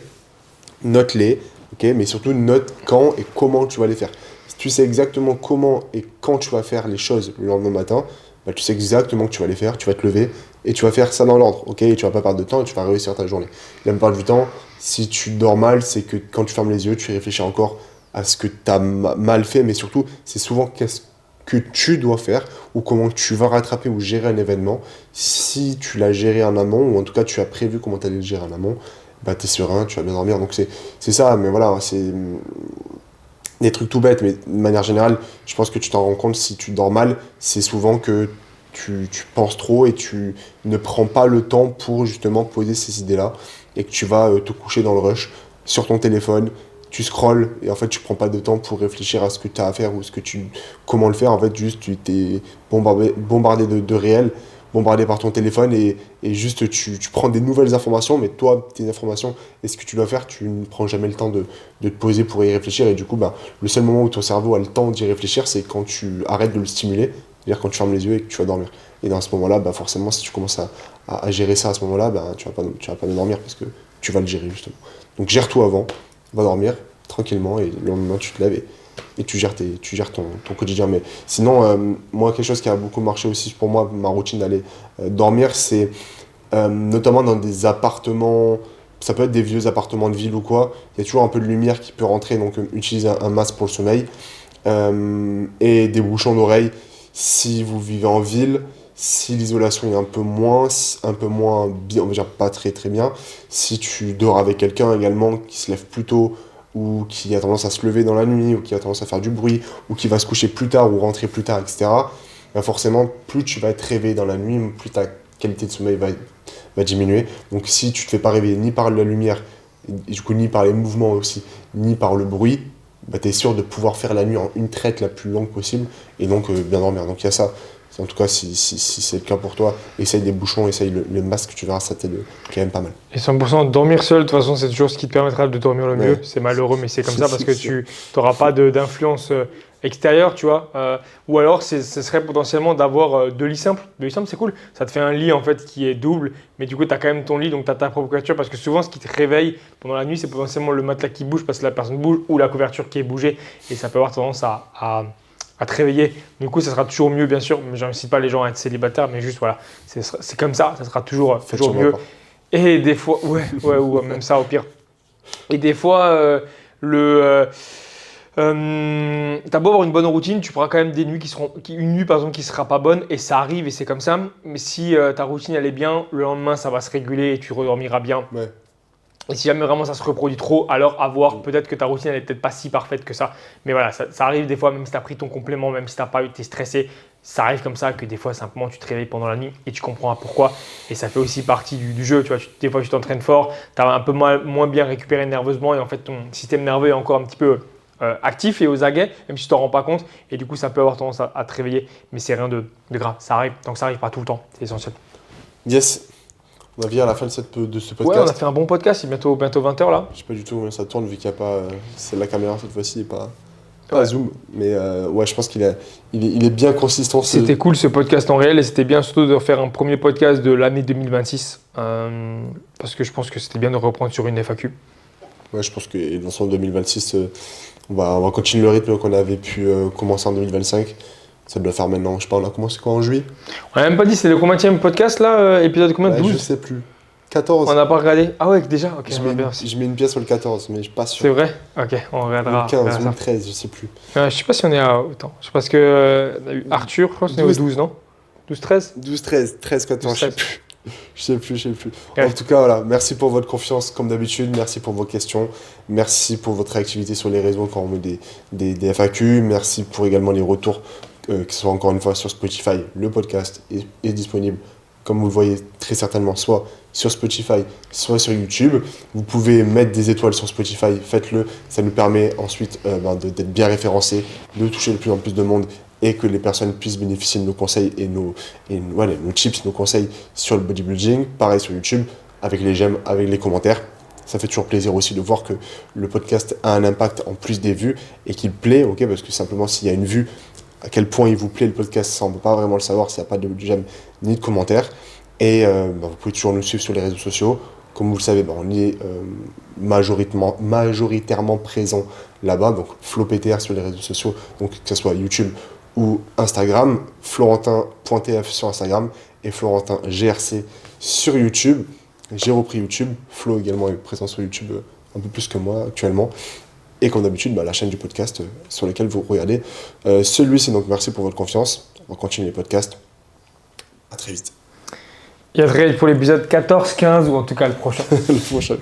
note-les, okay, mais surtout note quand et comment tu vas les faire. Si tu sais exactement comment et quand tu vas faire les choses le lendemain matin, bah, tu sais exactement que tu vas les faire, tu vas te lever et tu vas faire ça dans l'ordre, ok, et tu vas pas perdre de temps et tu vas réussir ta journée. La plupart du temps, si tu dors mal, c'est que quand tu fermes les yeux, tu réfléchis encore à ce que tu as mal fait, mais surtout, c'est souvent qu'est-ce que tu dois faire ou comment tu vas rattraper ou gérer un événement. Si tu l'as géré en amont, ou en tout cas tu as prévu comment tu allais le gérer en amont, bah, tu es serein, tu vas bien dormir. Donc c'est ça, mais voilà, c'est des trucs tout bêtes, mais de manière générale, je pense que tu t'en rends compte si tu dors mal, c'est souvent que tu penses trop et tu ne prends pas le temps pour justement poser ces idées-là et que tu vas te coucher dans le rush sur ton téléphone, tu scrolles et en fait tu prends pas de temps pour réfléchir à ce que tu as à faire ou comment le faire. En fait, juste tu t'es bombardé de réel, bombardé par ton téléphone et juste tu prends des nouvelles informations, mais toi, tes informations et ce que tu dois faire, tu ne prends jamais le temps de te poser pour y réfléchir. Et du coup, bah, le seul moment où ton cerveau a le temps d'y réfléchir, c'est quand tu arrêtes de le stimuler, c'est-à-dire quand tu fermes les yeux et que tu vas dormir. Et dans ce moment-là, bah, forcément, si tu commences à gérer ça à ce moment-là, bah, tu vas pas bien dormir parce que tu vas le gérer justement. Donc gère tout avant, va dormir tranquillement et le lendemain tu te lèves et tu gères ton quotidien. Mais sinon, moi, quelque chose qui a beaucoup marché aussi pour moi, ma routine d'aller dormir, c'est notamment dans des appartements, ça peut être des vieux appartements de ville ou quoi, il y a toujours un peu de lumière qui peut rentrer, donc utilise un masque pour le sommeil et des bouchons d'oreilles si vous vivez en ville. Si l'isolation est un peu moins bien, on va dire pas très très bien, si tu dors avec quelqu'un également qui se lève plus tôt ou qui a tendance à se lever dans la nuit ou qui a tendance à faire du bruit ou qui va se coucher plus tard ou rentrer plus tard, etc., bah forcément, plus tu vas être réveillé dans la nuit, plus ta qualité de sommeil va diminuer. Donc si tu ne te fais pas réveiller ni par la lumière, et du coup ni par les mouvements aussi, ni par le bruit, bah, tu es sûr de pouvoir faire la nuit en une traite la plus longue possible et donc bien dormir. Donc il y a ça. En tout cas, si c'est le cas pour toi, essaye des bouchons, essaye le masque, tu verras, ça t'aide quand même pas mal. Et 100%, dormir seul, de toute façon, c'est toujours ce qui te permettra de dormir le mieux. Ouais. C'est malheureux, mais c'est comme ça parce que tu n'auras pas d'influence extérieure, tu vois. Ou alors, ce serait potentiellement d'avoir deux lits simples. Deux lits simples, c'est cool. Ça te fait un lit en fait qui est double, mais du coup, tu as quand même ton lit, donc tu as ta propre couverture. Parce que souvent, ce qui te réveille pendant la nuit, c'est potentiellement le matelas qui bouge parce que la personne bouge ou la couverture qui est bougée. Et ça peut avoir tendance à te réveiller. Du coup, ça sera toujours mieux, bien sûr. Je n'incite pas les gens à être célibataires, mais juste, voilà, c'est comme ça sera toujours mieux. Et des fois, ouais, ou même ça au pire. Et des fois, t'as beau avoir une bonne routine, tu feras quand même des nuits une nuit par exemple qui sera pas bonne et ça arrive et c'est comme ça. Mais si ta routine elle est bien, le lendemain ça va se réguler et tu redormiras bien. Ouais. Et si jamais vraiment ça se reproduit trop, alors à voir, peut-être que ta routine elle est peut-être pas si parfaite que ça. Mais voilà, ça arrive des fois, même si tu as pris ton complément, même si tu n'as pas été stressé, ça arrive comme ça que des fois simplement tu te réveilles pendant la nuit et tu comprends pourquoi. Et ça fait aussi partie du jeu. Tu vois, des fois tu t'entraînes fort, tu as un peu moins bien récupéré nerveusement et en fait ton système nerveux est encore un petit peu actif et aux aguets, même si tu t'en rends pas compte. Et du coup, ça peut avoir tendance à te réveiller. Mais c'est rien de grave. Ça arrive. Donc ça arrive pas tout le temps. C'est essentiel. Yes. On a vu à la fin de ce Ouais, podcast. on a fait un bon podcast. Il est bientôt 20h là. Je sais pas du tout où ça tourne vu qu'il n'y a pas. C'est la caméra cette fois-ci et pas zoom. Mais ouais, je pense qu'il est bien consistant. C'était cool ce podcast en réel et c'était bien surtout de faire un premier podcast de l'année 2026 parce que je pense que c'était bien de reprendre sur une FAQ. Ouais, je pense que dans son 2026, on va continuer le rythme qu'on avait pu commencer en 2025. Ça doit faire maintenant, je sais pas, on a commencé quand en juillet? On n'a même pas dit c'est le combienième podcast là, épisode combien? Ouais, 12? je sais plus. 14. On n'a pas regardé. Ah ouais, déjà. Ok, Je mets une pièce sur le 14, mais je suis pas sûr. c'est vrai? Ok, on regardera. Ou le 15 on ou verra le 13, je sais plus. ça. Je sais pas si on est à autant. Je sais parce que on a eu Arthur, je crois qu'on est au 12, non? 12, 13? 12, 13, 13, 14, 12, je sais plus. Je sais plus. Ouais. En tout cas, voilà, merci pour votre confiance comme d'habitude, merci pour vos questions, merci pour votre réactivité sur les réseaux quand on met des FAQ, merci pour également les retours qui sont encore une fois sur Spotify. Le podcast est disponible, comme vous le voyez très certainement, soit sur Spotify, soit sur YouTube. Vous pouvez mettre des étoiles sur Spotify, faites-le, ça nous permet ensuite d'être bien référencés, de toucher de plus en plus de monde et que les personnes puissent bénéficier de nos conseils et nos tips, nos conseils sur le bodybuilding. Pareil sur YouTube, avec les j'aime, avec les commentaires. Ça fait toujours plaisir aussi de voir que le podcast a un impact en plus des vues et qu'il plaît, ok, parce que simplement s'il y a une vue, à quel point il vous plaît le podcast, ça on ne peut pas vraiment le savoir s'il n'y a pas de j'aime ni de commentaires. Et vous pouvez toujours nous suivre sur les réseaux sociaux. Comme vous le savez, on est majoritairement présent là-bas, donc FloPTR sur les réseaux sociaux, donc que ce soit YouTube ou Instagram, Florentin.tf sur Instagram et Florentin GRC sur YouTube. J'ai repris YouTube, Flo également est présent sur YouTube un peu plus que moi actuellement. Et comme d'habitude, la chaîne du podcast sur laquelle vous regardez celui-ci. Donc merci pour votre confiance. On va continuer les podcasts. À très vite. Il y a très vite pour l'épisode 14, 15 ou en tout cas le prochain. Le prochain.